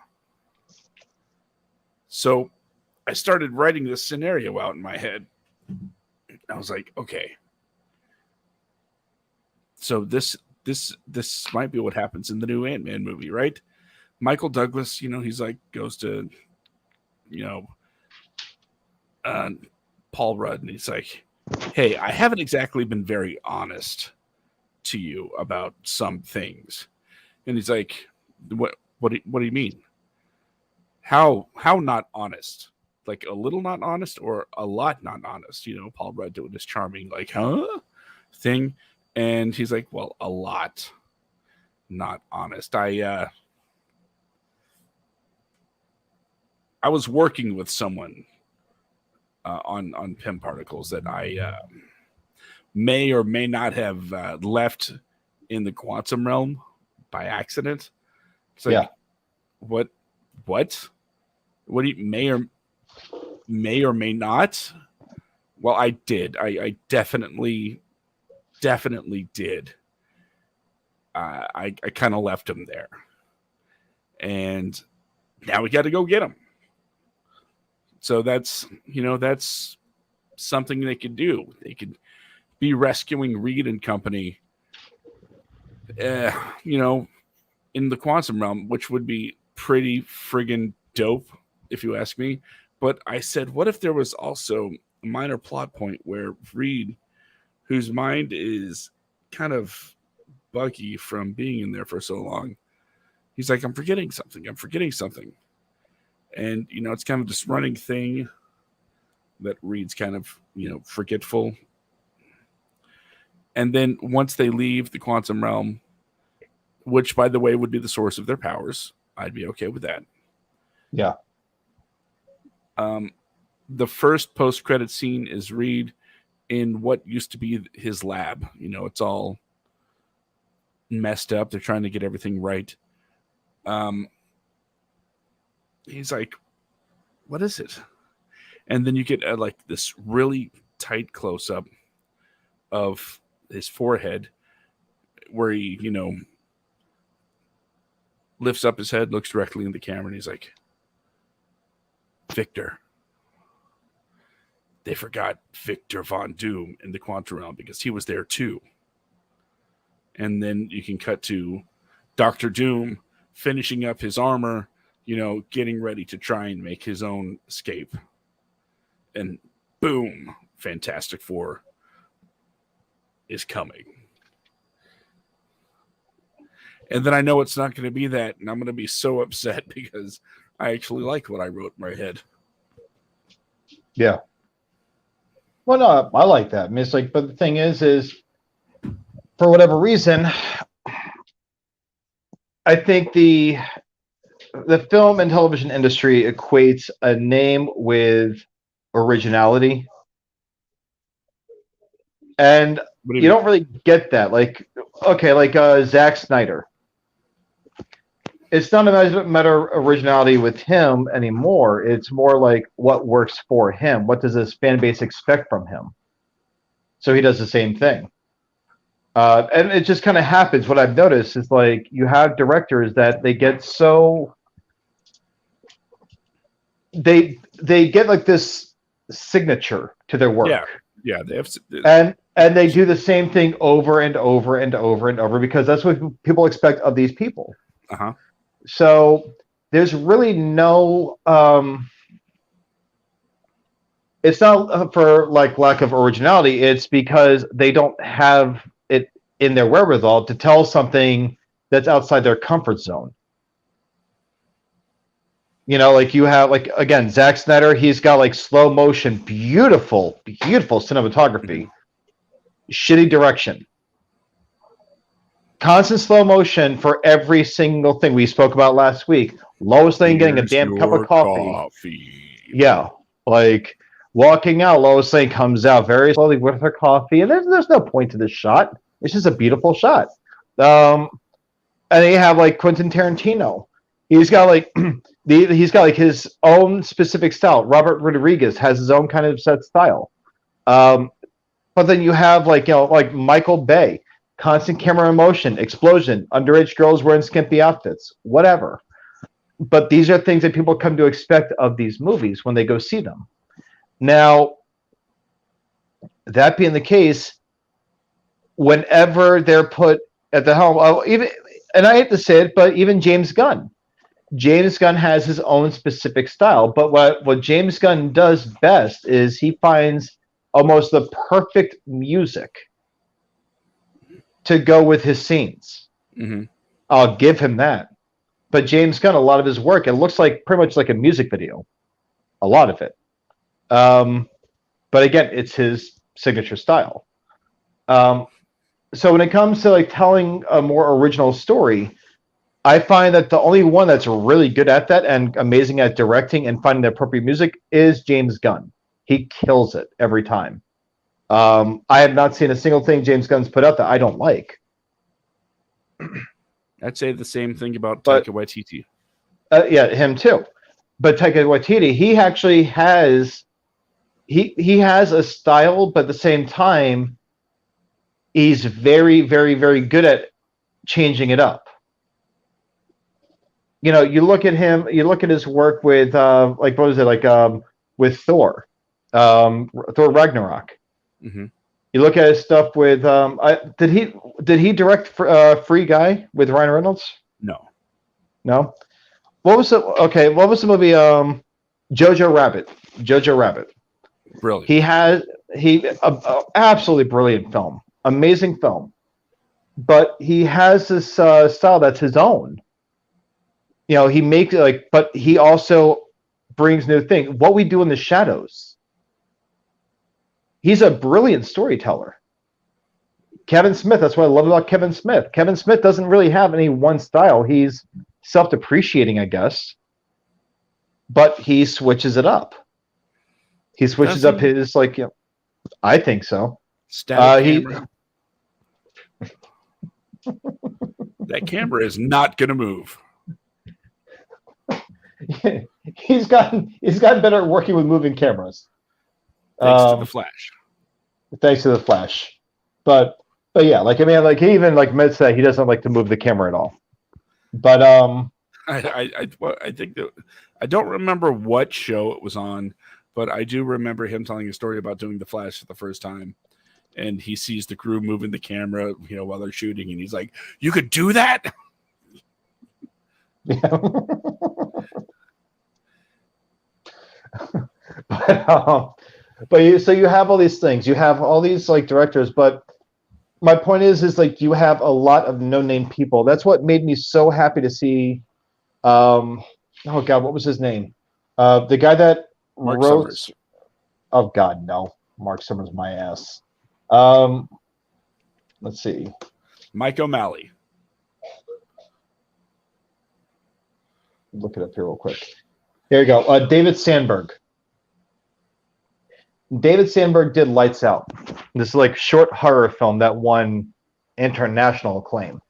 So I started writing this scenario out in my head. I was like, okay. So this might be what happens in the new Ant-Man movie, right? Michael Douglas, he's like, goes to, Paul Rudd, and he's like, hey, I haven't exactly been very honest to you about some things. And he's like, what do you mean? How not honest? Like a little not honest or a lot not honest? Paul Rudd doing this charming, like, huh? thing. And he's like, well, a lot not honest. I was working with someone on PIM particles that I may or may not have left in the quantum realm by accident. It's like, what do you may or may not? Well, I did. I definitely did. I kind of left him there, and now we got to go get him. So that's something they could do. They could be rescuing Reed and company, in the quantum realm, which would be pretty friggin' dope if you ask me. But I said, what if there was also a minor plot point where Reed, whose mind is kind of buggy from being in there for so long, he's like, I'm forgetting something. I'm forgetting something. And, it's kind of this running thing that Reed's kind of, forgetful. And then once they leave the quantum realm, which, by the way, would be the source of their powers, I'd be okay with that. Yeah. The first post-credit scene is Reed in what used to be his lab. It's all messed up. They're trying to get everything right. He's like, what is it? And then you get like this really tight close-up of his forehead where he, lifts up his head, looks directly in the camera, and he's like, Victor. They forgot Victor Von Doom in the quantum realm because he was there too. And then you can cut to Dr. Doom finishing up his armor, getting ready to try and make his own escape. And boom, Fantastic Four is coming. And then I know it's not going to be that, and I'm going to be so upset because I actually like what I wrote in my head. Yeah. Well, no, I like that. I mean, it's like, but the thing is for whatever reason, I think the film and television industry equates a name with originality. And you don't really get that. Like, okay, like Zack Snyder. It's not a matter of originality with him anymore. It's more like what works for him. What does his fan base expect from him? So he does the same thing. And it just kind of happens. What I've noticed is like you have directors that they get so they get like this signature to their work. Yeah, they have, and they do the same thing over and over and over and over because that's what people expect of these people. Uh-huh. So there's really no it's not for like lack of originality. It's because they don't have it in their wherewithal to tell something that's outside their comfort zone. Like you have, like, again, Zack Snyder, he's got like slow motion, beautiful cinematography, shitty direction, constant slow motion for every single thing we spoke about last week. Lois Lane getting a damn cup of coffee. Yeah, like walking out, Lois Lane comes out very slowly with her coffee, and there's no point to this shot. It's just a beautiful shot. And then you have like Quentin Tarantino. He's got like his own specific style. Robert Rodriguez has his own kind of set style. But then you have like Michael Bay, constant camera in motion, explosion, underage girls wearing skimpy outfits, whatever. But these are things that people come to expect of these movies when they go see them. Now, that being the case, whenever they're put at the helm, and I hate to say it, but even James Gunn has his own specific style. But what James Gunn does best is he finds almost the perfect music to go with his scenes. Mm-hmm. I'll give him that. But James Gunn, a lot of his work, it looks like pretty much like a music video. A lot of it. But again, it's his signature style. So when it comes to like telling a more original story, I find that the only one that's really good at that and amazing at directing and finding the appropriate music is James Gunn. He kills it every time. I have not seen a single thing James Gunn's put out that I don't like. I'd say the same thing about Taika Waititi. Yeah, him too. But Taika Waititi, he actually has he has a style, but at the same time, he's very, very, very good at changing it up. You look at him, you look at his work with like what was it like with Thor Ragnarok. Mm-hmm. You look at his stuff with did he direct Free Guy with Ryan Reynolds? No. What was the movie Jojo Rabbit. Jojo Rabbit. Brilliant. He has absolutely brilliant film, amazing film, but he has this style that's his own. You know, he makes but he also brings new things. What We Do in the Shadows. He's a brilliant storyteller. Kevin Smith. That's what I love about Kevin Smith. Kevin Smith doesn't really have any one style. He's self-depreciating, I guess, but he switches it up. He switches up his I think so. Static camera. That camera is not going to move. He's gotten better at working with moving cameras. Thanks to the Flash. Thanks to the Flash. But yeah, he even admits that he doesn't like to move the camera at all. But I think that I don't remember what show it was on, but I do remember him telling a story about doing the Flash for the first time, and he sees the crew moving the camera, while they're shooting, and he's like, "You could do that?" Yeah. So you have all these things. You have all these directors, but my point is you have a lot of no-name people. That's what made me so happy to see. Oh God, what was his name? The guy that Mark wrote. Summers. Oh God, no, Mark Summers, my ass. Let's see. Mike O'Malley. Look it up here real quick. Here you go. David Sandberg. David Sandberg did Lights Out. This is short horror film that won international acclaim.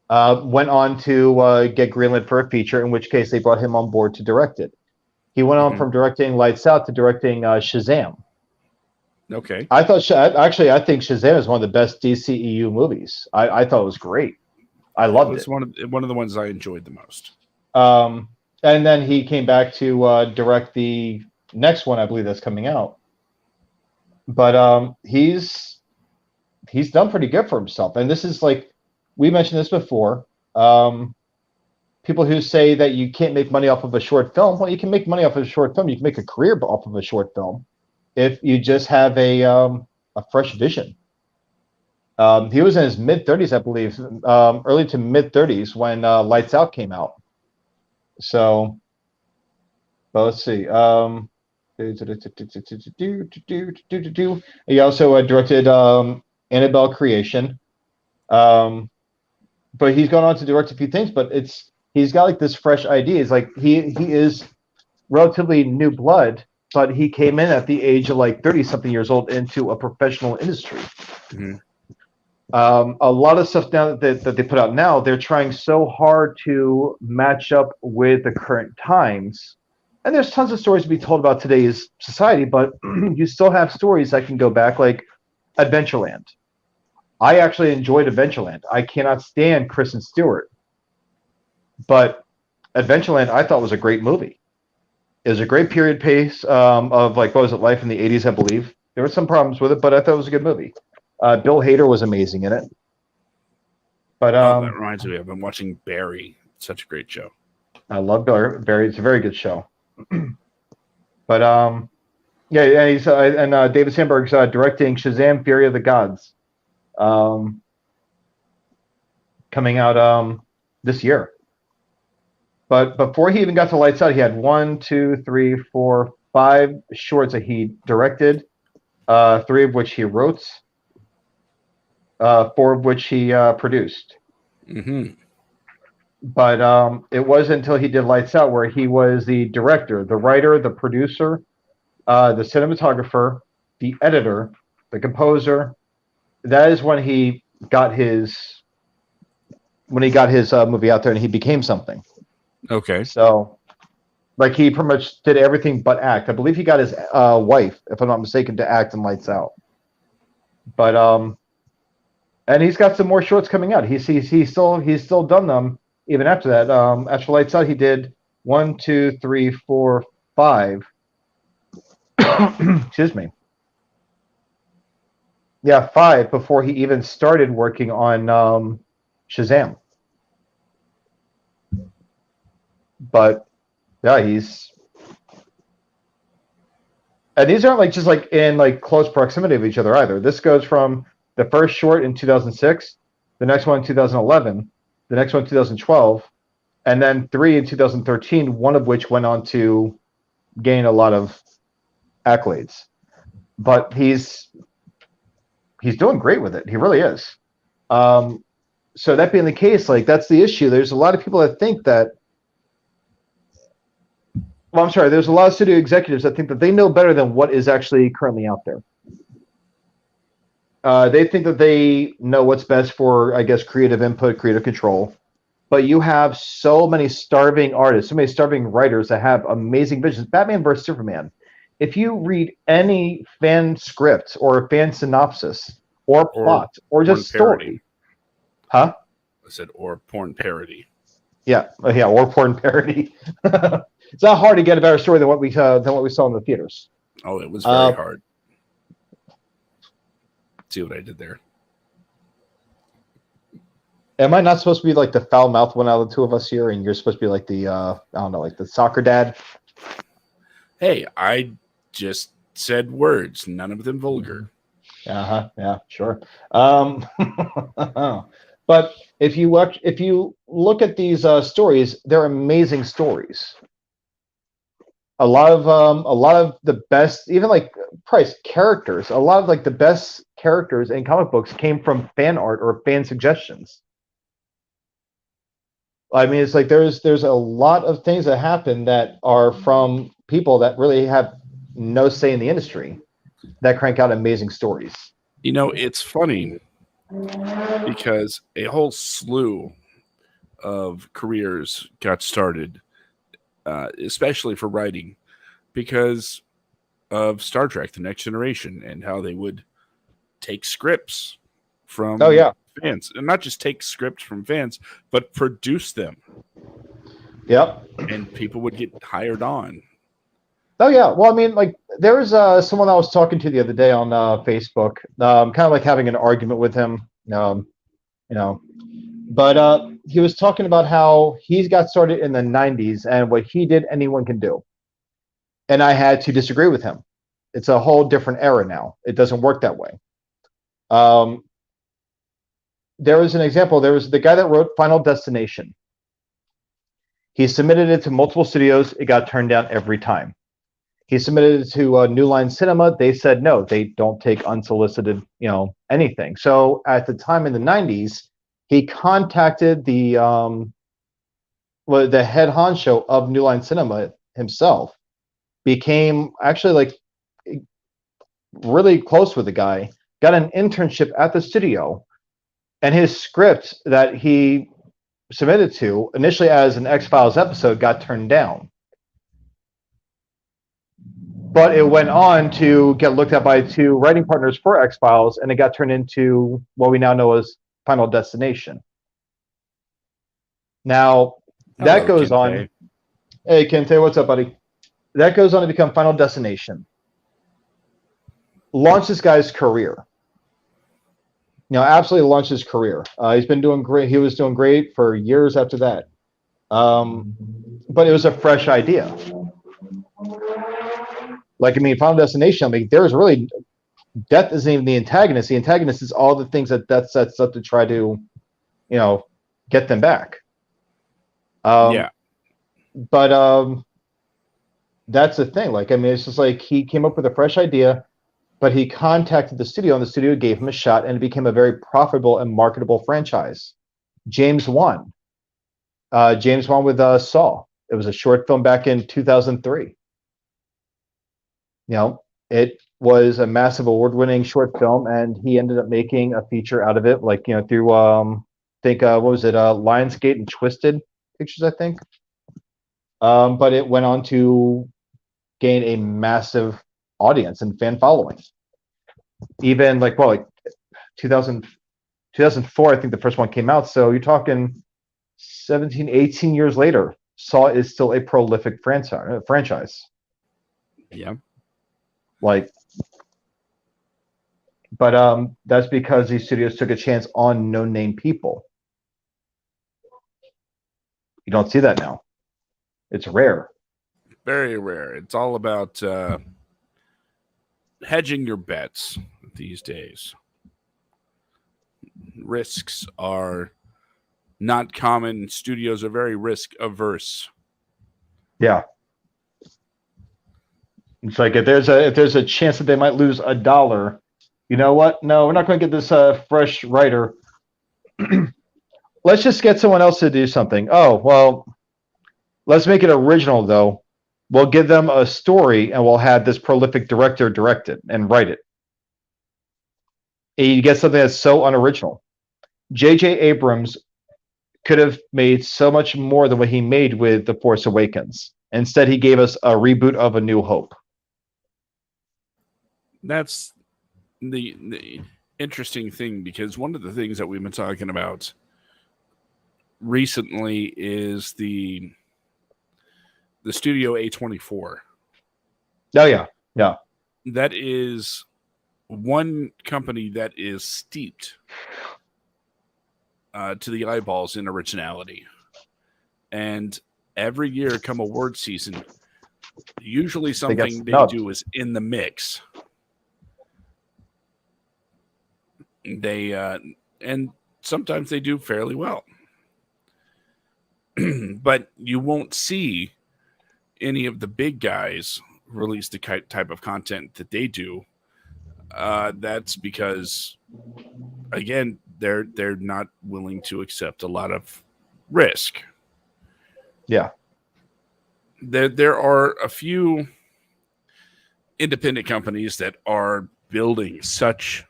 Went on to get greenlit for a feature, in which case they brought him on board to direct it. He went on from directing Lights Out to directing Shazam. Okay. I think Shazam is one of the best DCEU movies. I thought it was great. I loved it. One of the ones I enjoyed the most. And then he came back to direct the next one, I believe, that's coming out. But he's done pretty good for himself. And this is we mentioned this before. People who say that you can't make money off of a short film, well, you can make money off of a short film. You can make a career off of a short film if you just have a fresh vision. He was in his mid-30s, I believe, early to mid-30s when Lights Out came out. So, well, let's see. He also directed Annabelle Creation. But he's gone on to direct a few things, but he's got this fresh idea. It's he is relatively new blood, but he came in at the age of 30-something years old into a professional industry. Mm-hmm. A lot of stuff now that they put out now, they're trying so hard to match up with the current times. And there's tons of stories to be told about today's society, but you still have stories that can go back, like Adventureland. I actually enjoyed Adventureland. I cannot stand Kristen Stewart, but Adventureland I thought was a great movie. It was a great period piece of what was it, life in the 80s, I believe. There were some problems with it, but I thought it was a good movie. Bill Hader was amazing in it. But that reminds me, I've been watching Barry. It's such a great show. I love Barry. It's a very good show. But yeah, he's David Sandberg's directing Shazam: Fury of the Gods, coming out this year. But before he even got to Lights Out, he had 1, 2, 3, 4, 5 shorts that he directed, 3 of which he wrote, 4 of which he produced. Mm-hmm. But it wasn't until he did Lights Out where he was the director, the writer, the producer, the cinematographer, the editor, the composer. That is when he got his movie out there and he became something. Okay. So, he pretty much did everything but act. I believe he got his wife, if I'm not mistaken, to act in Lights Out. But and he's got some more shorts coming out. He's still done them even after that. After Lights Out, he did 1, 2, 3, 4, 5. Excuse me. Yeah, 5 before he even started working on Shazam. But yeah, And these aren't like just like in like close proximity of each other either. This goes from the first short in 2006, the next one in 2011, the next one in 2012, and then 3 in 2013, one of which went on to gain a lot of accolades. But he's doing great with it. He really is. So that being the case, like that's the issue. There's a lot of people that think that. Well, I'm sorry. There's a lot of studio executives that think that they know better than what is actually currently out there. They think that they know what's best for, I guess, creative input, creative control. But you have so many starving artists, so many starving writers that have amazing visions. Batman versus Superman. If you read any fan script or fan synopsis or plot or just story, huh? I said, or porn parody. Yeah, or porn parody. It's not hard to get a better story than what we saw in the theaters. Oh, it was very hard. See what I did there? Am I not supposed to be like the foul mouthed one out of the two of us here, and you're supposed to be like the I don't know, like the soccer dad? Hey, I just said words, none of them vulgar. Yeah, sure. But if you look at these stories, they're amazing stories. A lot of the best, even like Price characters, a lot of like the best characters in comic books came from fan art or fan suggestions. I mean, it's like there's a lot of things that happen that are from people that really have no say in the industry that crank out amazing stories. You know, it's funny because a whole slew of careers got started, especially for writing, because of Star Trek: The Next Generation and how they would take scripts from fans, and not just take scripts from fans, but produce them. Yep. And people would get hired on. Oh yeah. Well, I mean, like there was someone I was talking to the other day on Facebook, kind of like having an argument with him, but he was talking about how he's got started in the 90s and what he did, anyone can do. And I had to disagree with him. It's a whole different era now. It doesn't work that way. There was an example. There was the guy that wrote Final Destination. He submitted it to multiple studios. It got turned down every time. He submitted it to New Line Cinema. They said no. They don't take unsolicited, anything. So at the time in the 90s, he contacted the head honcho of New Line Cinema himself. Became actually like really close with the guy. Got an internship at the studio, and his script that he submitted to initially as an X-Files episode got turned down. But it went on to get looked at by two writing partners for X-Files, and it got turned into what we now know as Final Destination. Now, that goes on. Hey, Kente, what's up, buddy? That goes on to become Final Destination. Launched this guy's career. Absolutely launched his career. He's been doing great. He was doing great for years after that. But it was a fresh idea. Like, I mean, Final Destination, I mean, there's really, Death isn't even the antagonist. The antagonist is all the things that Death sets up to try to, get them back. Yeah. But that's the thing. Like, I mean, it's just like he came up with a fresh idea, but he contacted the studio, and the studio gave him a shot, and it became a very profitable and marketable franchise. James Wan. James Wan with Saw. It was a short film back in 2003. It was a massive award-winning short film, and he ended up making a feature out of it, like, through, what was it, Lionsgate and Twisted Pictures, I think. But it went on to gain a massive audience and fan following. Even, 2004, I think the first one came out, so you're talking 17, 18 years later, Saw is still a prolific franchise. Yeah. But that's because these studios took a chance on no-name people. You don't see that now. It's rare. Very rare. It's all about hedging your bets these days. Risks are not common. Studios are very risk averse. Yeah. It's like if there's a chance that they might lose $1, you know what? No, we're not going to get this fresh writer. Let's just get someone else to do something. Oh, well, let's make it original, though. We'll give them a story, and we'll have this prolific director direct it and write it. And you get something that's so unoriginal. J.J. Abrams could have made so much more than what he made with The Force Awakens. Instead, he gave us a reboot of A New Hope. That's the interesting thing, because one of the things that we've been talking about recently is the Studio A24. Oh, yeah. Yeah. That is one company that is steeped to the eyeballs in originality. And every year come award season, usually something they do is in the mix. They and sometimes they do fairly well. But you won't see any of the big guys release the type of content that they do. That's because, again, they're not willing to accept a lot of risk. Yeah. There are a few independent companies that are building such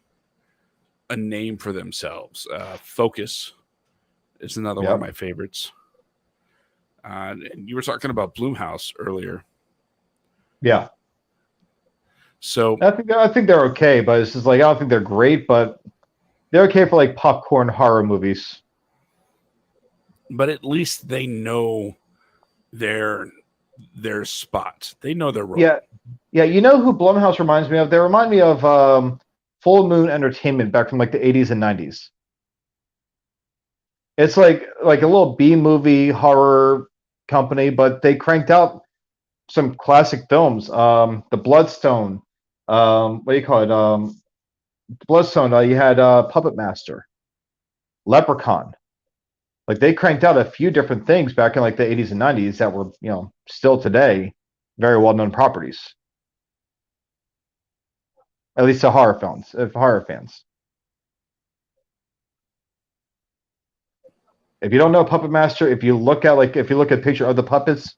a name for themselves. Focus is another one of my favorites. And you were talking about Blumhouse earlier. Yeah. So I think they're okay, but it's just like I don't think they're great, but they're okay for like popcorn horror movies. But at least they know their spot. They know their role. Yeah. Yeah, you know who Blumhouse reminds me of? They remind me of Full Moon Entertainment back from like the 80s and 90s. It's like a little B-movie horror company, but they cranked out some classic films. The Bloodstone. What do you call it? Bloodstone. You had Puppet Master, Leprechaun. Like they cranked out a few different things back in like the 80s and 90s that were, still today very well-known properties. At least to horror fans. If you don't know Puppet Master, if you look at a picture of the puppets,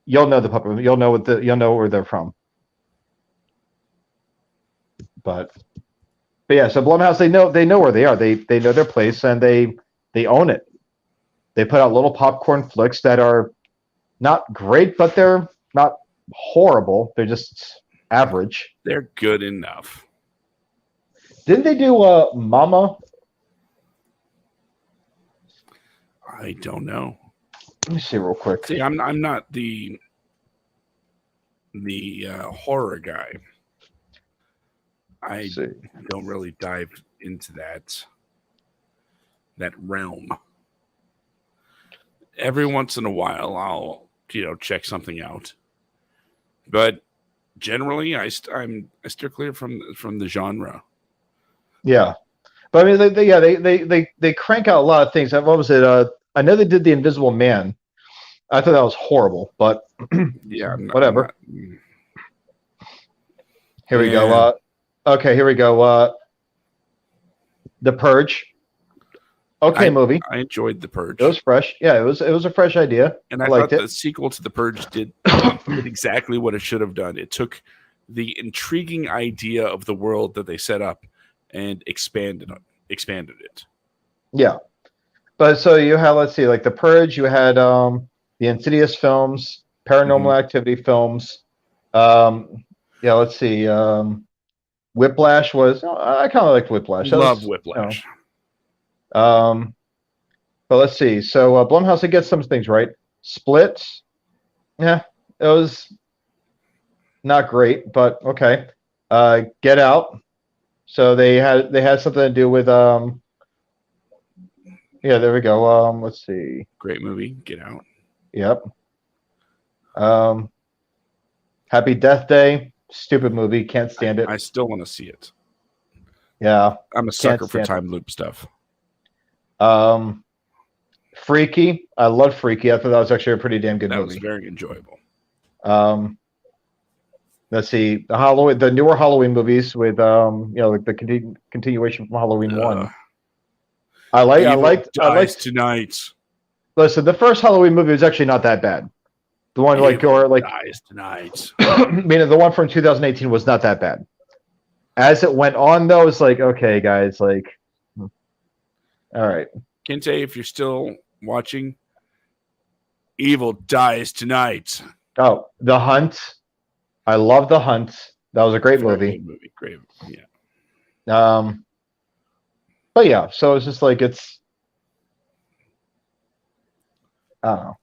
you'll know the puppet. You'll know where they're from. But yeah, so Blumhouse, they know where they are. They know their place and they own it. They put out little popcorn flicks that are not great, but they're not horrible. They're just average. They're good enough. Didn't they do Mama? I don't know. Let me see real quick. See, I'm not the horror guy. I don't really dive into that realm. Every once in a while, I'll check something out, but generally, I steer clear from the genre. Yeah, but I mean, they crank out a lot of things. What was it? I know they did The Invisible Man. I thought that was horrible, but yeah, whatever. Here we go. Okay, here we go. The Purge. Okay, movie. I enjoyed The Purge. It was fresh. Yeah, it was a fresh idea. And I thought the sequel to The Purge did exactly what it should have done. It took the intriguing idea of the world that they set up and expanded it. Yeah. But so you had, let's see, like The Purge, you had the Insidious films, Paranormal Activity films. Yeah, let's see. Whiplash was, I kind of liked Whiplash. Love Whiplash. But let's see. So Blumhouse, it gets some things right. Split, yeah, it was not great, but okay. Get Out. So they had something to do with yeah, there we go. Let's see. Great movie, Get Out. Yep. Happy Death Day. Stupid movie. Can't stand it. I still want to see it. Yeah. I'm a sucker for time loop stuff. Freaky. I love Freaky. I thought that was actually a pretty damn good movie. That was very enjoyable. Let's see the newer Halloween movies with like the continuation from Halloween 1. I liked Tonight. Listen, the first Halloween movie was actually not that bad. The one Dies Tonight. Meaning the one from 2018 was not that bad. As it went on, though, it's like, okay, guys, like, all right. Kente, if you're still watching, Evil Dies Tonight. Oh, The Hunt. I love The Hunt. That was a great movie. Great, yeah. But yeah, so it's just like it's. I don't know.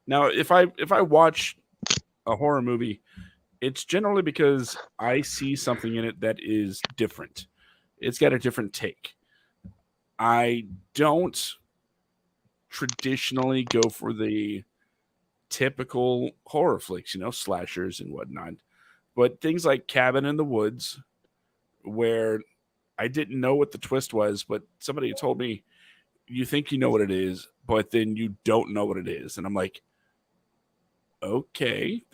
Now, if I watch a horror movie, it's generally because I see something in it that is different. It's got a different take. I don't traditionally go for the typical horror flicks, slashers and whatnot. But things like Cabin in the Woods, where I didn't know what the twist was, but somebody told me, you think you know what it is, but then you don't know what it is. And I'm like, okay,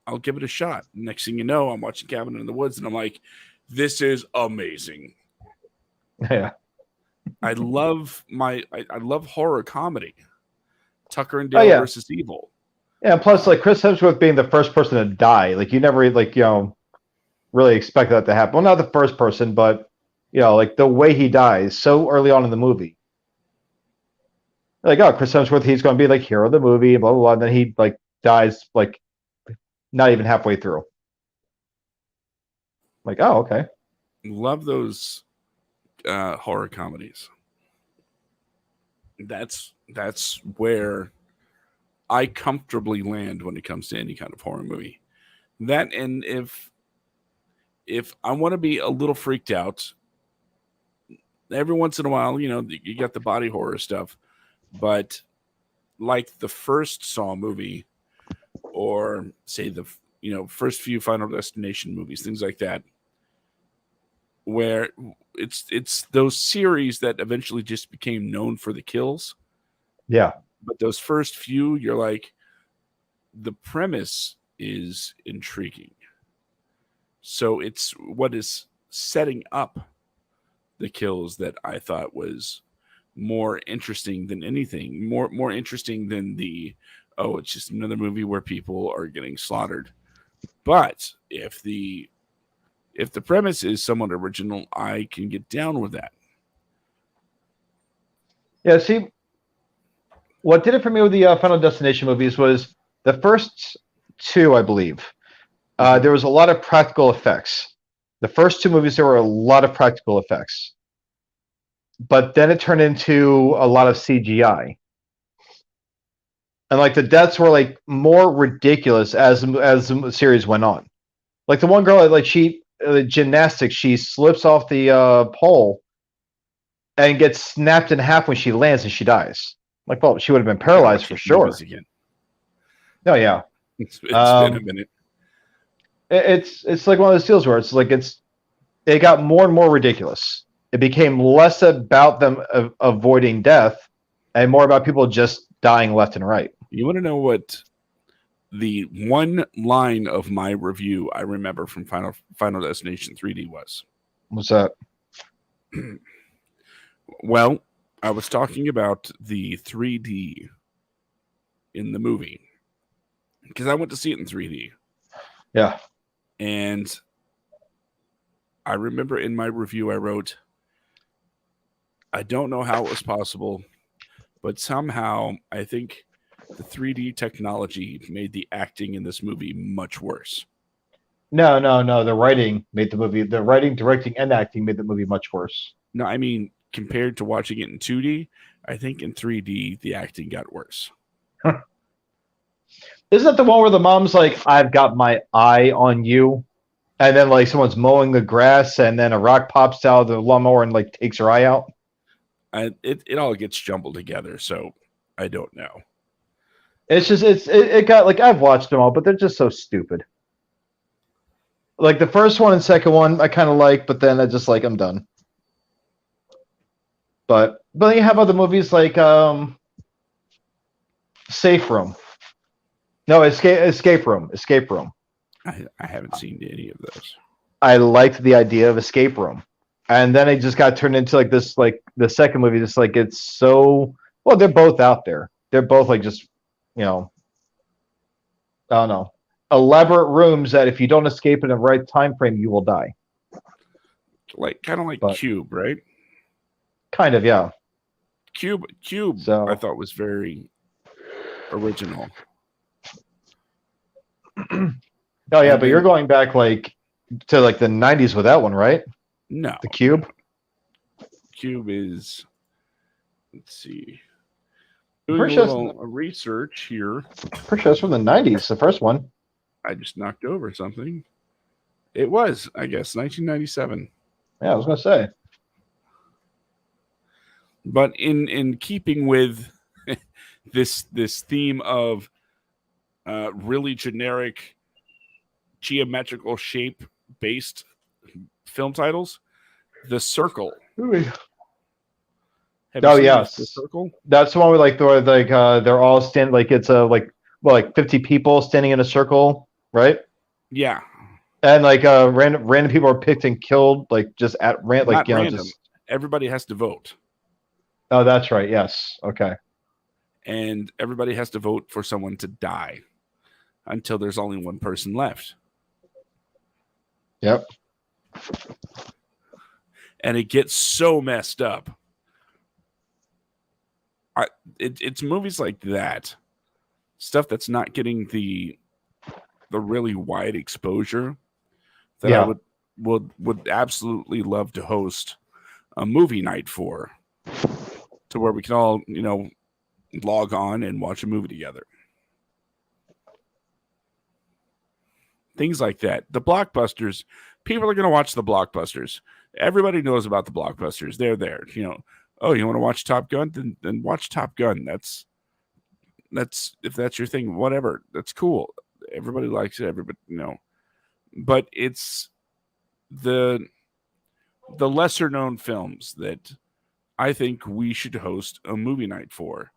I'll give it a shot. Next thing you know, I'm watching Cabin in the Woods, and I'm like, this is amazing. Yeah. I love horror comedy. Tucker and Dale versus Evil. Yeah, plus like Chris Hemsworth being the first person to die, like you never really expect that to happen. Well, not the first person, but like the way he dies so early on in the movie. Like, oh, Chris Hemsworth, he's going to be like hero of the movie, blah blah blah. And then he like dies like not even halfway through. Like, oh, okay. Love those horror comedies. That's where I comfortably land when it comes to any kind of horror movie. That, and if I want to be a little freaked out, every once in a while, you got the body horror stuff, but like the first Saw movie, or say the first few Final Destination movies, things like that, where it's those series that eventually just became known for the kills. Yeah. But those first few, you're like, the premise is intriguing. So it's what is setting up the kills that I thought was more interesting than anything. More interesting than it's just another movie where people are getting slaughtered. But if the premise is somewhat original, I can get down with that. Yeah, see, what did it for me with the Final Destination movies was the first two, I believe. There was a lot of practical effects. The first two movies, there were a lot of practical effects. But then it turned into a lot of CGI. And like the deaths were like more ridiculous as the series went on. Like the one girl, like gymnastics, she slips off the pole and gets snapped in half when she lands and she dies. Like, well, she would have been paralyzed for sure. Again. Oh yeah, it's been a minute. It's like one of those deals where it's like it got more and more ridiculous. It became less about them avoiding death and more about people just dying left and right. You want to know what the one line of my review I remember from Final Destination 3D was? What's that? Well, I was talking about the 3D in the movie because I went to see it in 3D. Yeah. And I remember in my review I wrote, I don't know how it was possible, but somehow I think the 3D technology made the acting in this movie much worse. No. The writing, directing, and acting made the movie much worse. No, I mean, compared to watching it in 2D, I think in 3D, the acting got worse. Isn't that the one where the mom's like, I've got my eye on you? And then like someone's mowing the grass and then a rock pops out of the lawnmower and like takes her eye out? It all gets jumbled together, so I don't know. It's just, it got like, I've watched them all, but they're just so stupid. Like the first one and second one, I kind of like, but then I just like I'm done. But then you have other movies like Safe Room. No, Escape Room. Escape Room. I haven't seen any of those. I liked the idea of Escape Room, and then it just got turned into like this, like the second movie. Just like it's so well, they're both out there. They're both like just, I don't know, elaborate rooms that if you don't escape in the right time frame, you will die. Like kind of like But Cube, right? kind of, yeah. Cube. So I thought was very original. oh yeah, And but you're going back like to like the 90s with that one, right? No, The Cube. Cube is. Let's see. Doing Pretty a sure little research here. pretty sure it's from the 90s. The first one. I just knocked over something. It was, I guess, 1997. Yeah, I was gonna say. But in keeping with this theme of really generic geometrical shape based film titles, The Circle. Have you seen yes, The Circle? that's the one with like they're all stand like it's a like 50 people standing in a circle, right? Yeah, And like random people are picked and killed like just at random, like not random. just. Everybody has to vote, Oh, that's right. Yes. Okay. and everybody has to vote for someone to die until there's only one person left. Yep. And it gets so messed up. It's movies like that, stuff that's not getting the really wide exposure that Yeah. I would absolutely love to host a movie night for, to where we can all log on and watch a movie together. Things like that. The blockbusters, people are going to watch the blockbusters. Everybody knows about the blockbusters. They're there. Oh, you want to watch Top Gun? Then watch Top Gun. That's if that's your thing, whatever. That's cool. Everybody likes it. Everybody, but it's the lesser known films that I think we should host a movie night for,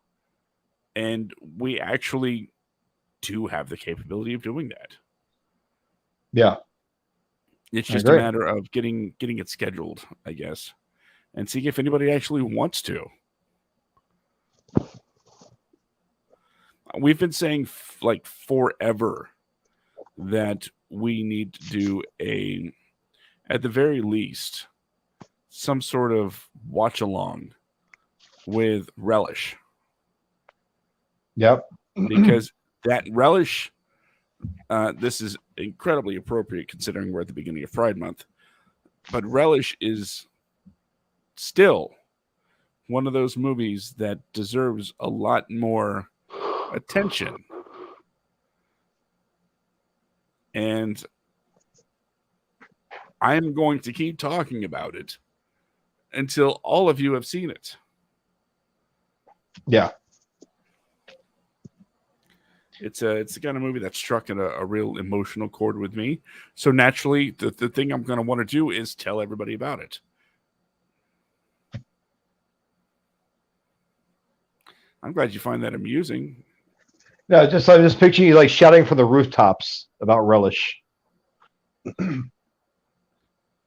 and we actually do have the capability of doing that. Yeah. It's just a matter of getting it scheduled, I guess, and seeing if anybody actually wants to. We've been saying like forever that we need to do at the very least, some sort of watch along with Relish. Yep. Because that Relish, this is incredibly appropriate considering we're at the beginning of Pride Month, but Relish is still one of those movies that deserves a lot more attention. And I'm going to keep talking about it until all of you have seen it. Yeah. It's the kind of movie that struck a real emotional chord with me. So naturally, the thing I'm going to want to do is tell everybody about it. I'm glad you find that amusing. Yeah, I'm just picturing you like shouting from the rooftops about Relish.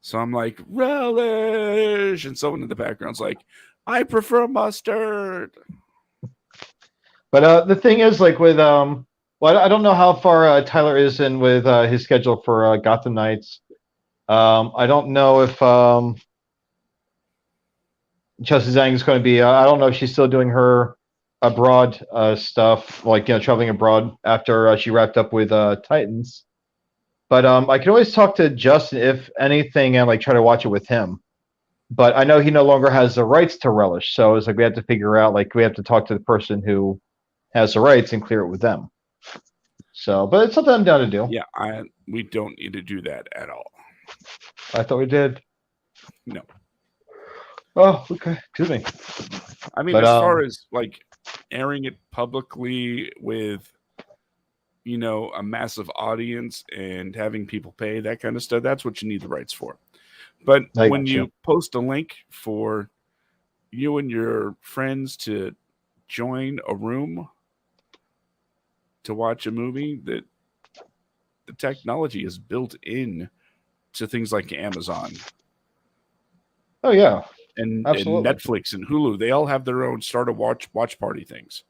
So I'm like, Relish, and someone in the background's like, I prefer mustard. But the thing is, like with well, I don't know how far Tyler is in with his schedule for Gotham Knights. I don't know if Chelsea Zhang is going to be. I don't know if she's still doing her abroad stuff, like traveling abroad after she wrapped up with Titans. But I can always talk to Justin if anything, and like try to watch it with him. But I know he no longer has the rights to Relish, so it's like we have to figure out, like we have to talk to the person who has the rights and clear it with them. So, but it's something I'm down to do. Yeah, we don't need to do that at all. I thought we did. No. Oh, okay. Excuse me. I mean, as far as like airing it publicly with a massive audience and having people pay, that kind of stuff, that's what you need the rights for. But when you post a link for you and your friends to join a room to watch a movie, that the technology is built in to things like Amazon. Oh yeah. And Absolutely. Netflix and Hulu, they all have their own start a watch party things.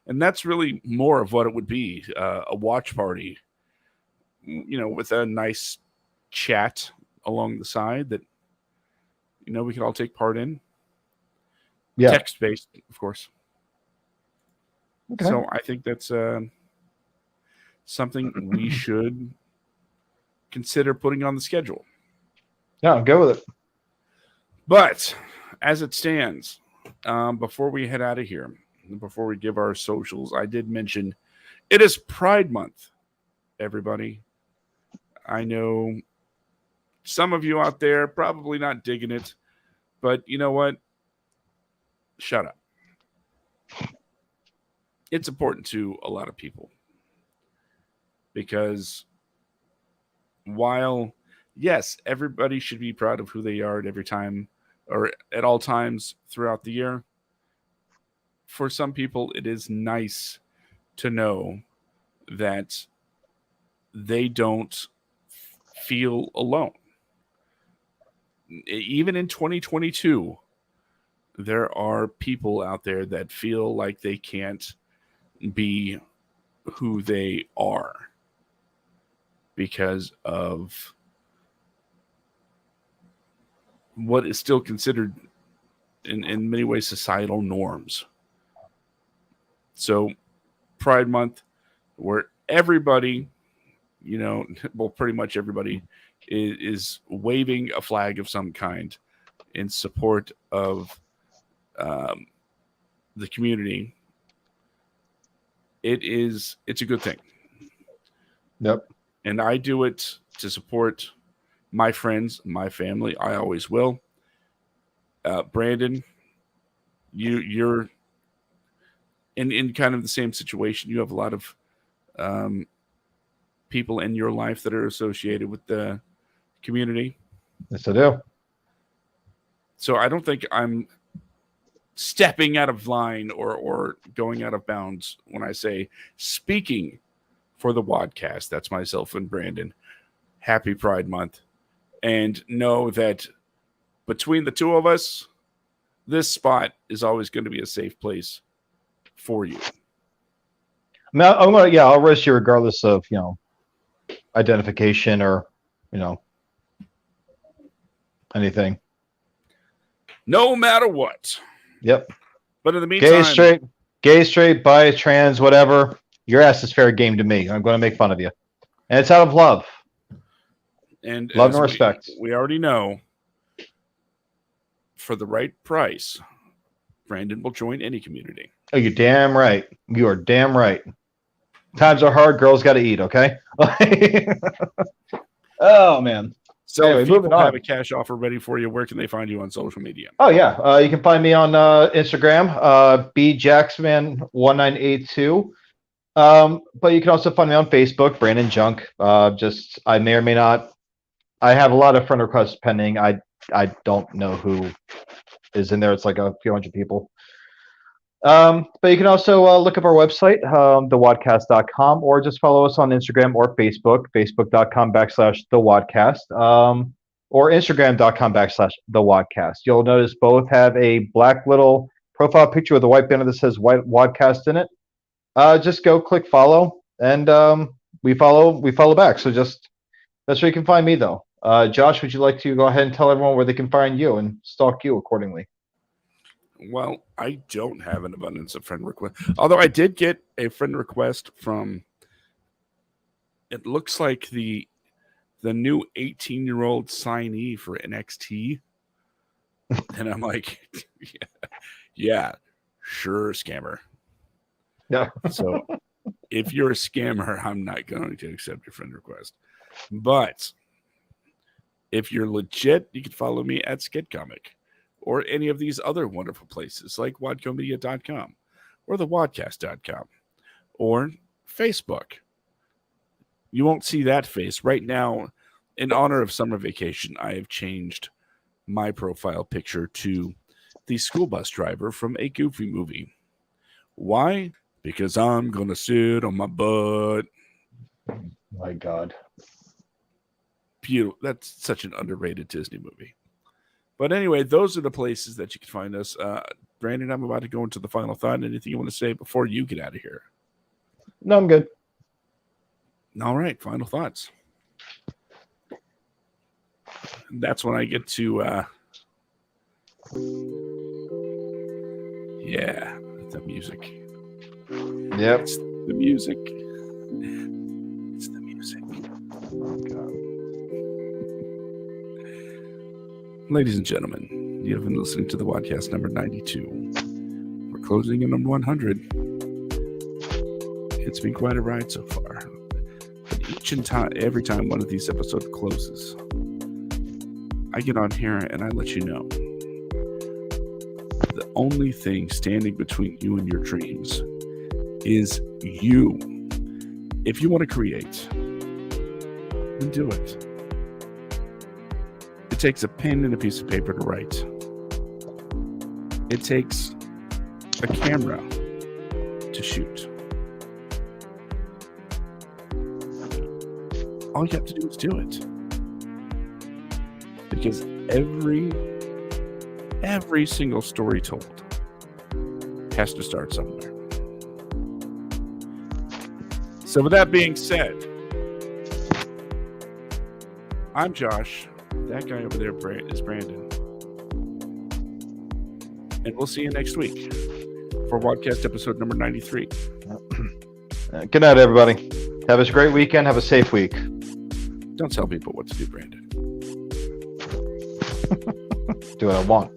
And that's really more of what it would be, a watch party, with a nice chat along the side that, we can all take part in. Yeah. Text-based, of course. Okay. So I think that's something we should consider putting on the schedule. Yeah, I'll go with it. But as it stands, before we head out of here, before we give our socials, I did mention it is Pride Month, everybody. I know some of you out there probably not digging it, but you know what? Shut up. It's important to a lot of people because while, yes, everybody should be proud of who they are at every time or at all times throughout the year, for some people, it is nice to know that they don't feel alone. Even in 2022, there are people out there that feel like they can't be who they are because of what is still considered in many ways societal norms. So Pride Month, where everybody, pretty much everybody is waving a flag of some kind in support of the community. It's a good thing. Yep. And I do it to support my friends, my family. I always will. Brandon, you're in kind of the same situation. You have a lot of people in your life that are associated with the community. Yes, I do. So I don't think I'm stepping out of line or going out of bounds when I say, speaking for the WADcast, that's myself and Brandon, happy Pride Month. And know that between the two of us, this spot is always going to be a safe place for you. I'll roast you regardless of, identification or, anything. No matter what. Yep. But in the meantime, gay, straight, bi, trans, whatever, your ass is fair game to me. I'm going to make fun of you. And it's out of love. And love and respect. We already know, for the right price, Brandon will join any community. Oh, you're damn right. You are damn right. Times are hard. Girls got to eat, okay? Oh, man. So anyway, if people have a cash offer ready for you, where can they find you on social media? Oh, yeah. You can find me on Instagram, bjacksman1982. But you can also find me on Facebook, Brandon Junk. I may or may not. I have a lot of friend requests pending. I don't know who is in there. It's like a few hundred people. But you can also look up our website, thewadcast.com, or just follow us on Instagram or Facebook, facebook.com/thewadcast, or instagram.com/thewadcast. You'll notice both have a black little profile picture with a white banner that says Wadcast in it. Just go click follow, and we follow back. So just that's where you can find me, though. Josh, would you like to go ahead and tell everyone where they can find you and stalk you accordingly? Well, I don't have an abundance of friend requests. Although I did get a friend request from, it looks like the new 18-year-old signee for NXT. And I'm like, yeah, sure, scammer. Yeah. So if you're a scammer, I'm not going to accept your friend request. But if you're legit, you can follow me at SkidComic or any of these other wonderful places like wadcomedia.com or thewadcast.com or Facebook. You won't see that face. Right now, in honor of summer vacation, I have changed my profile picture to the school bus driver from a Goofy movie. Why? Because I'm going to sit on my butt. My God. Beautiful. That's such an underrated Disney movie. But anyway, those are the places that you can find us. Brandon, I'm about to go into the final thought. Anything you want to say before you get out of here? No, I'm good. All right, final thoughts. That's when I get to, the music. Yep. It's the music. It's the music. Oh, God. Ladies and gentlemen, you have been listening to the WADcast number 92. We're closing in number 100. It's been quite a ride so far. But every time one of these episodes closes, I get on here and I let you know. The only thing standing between you and your dreams is you. If you want to create, then do it. It takes a pen and a piece of paper to write. It takes a camera to shoot. All you have to do is do it. Because every single story told has to start somewhere. So with that being said, I'm Josh. That guy over there is Brandon. And we'll see you next week for WADcast episode number 93. Good night, everybody. Have a great weekend. Have a safe week. Don't tell people what to do, Brandon. Do what I want.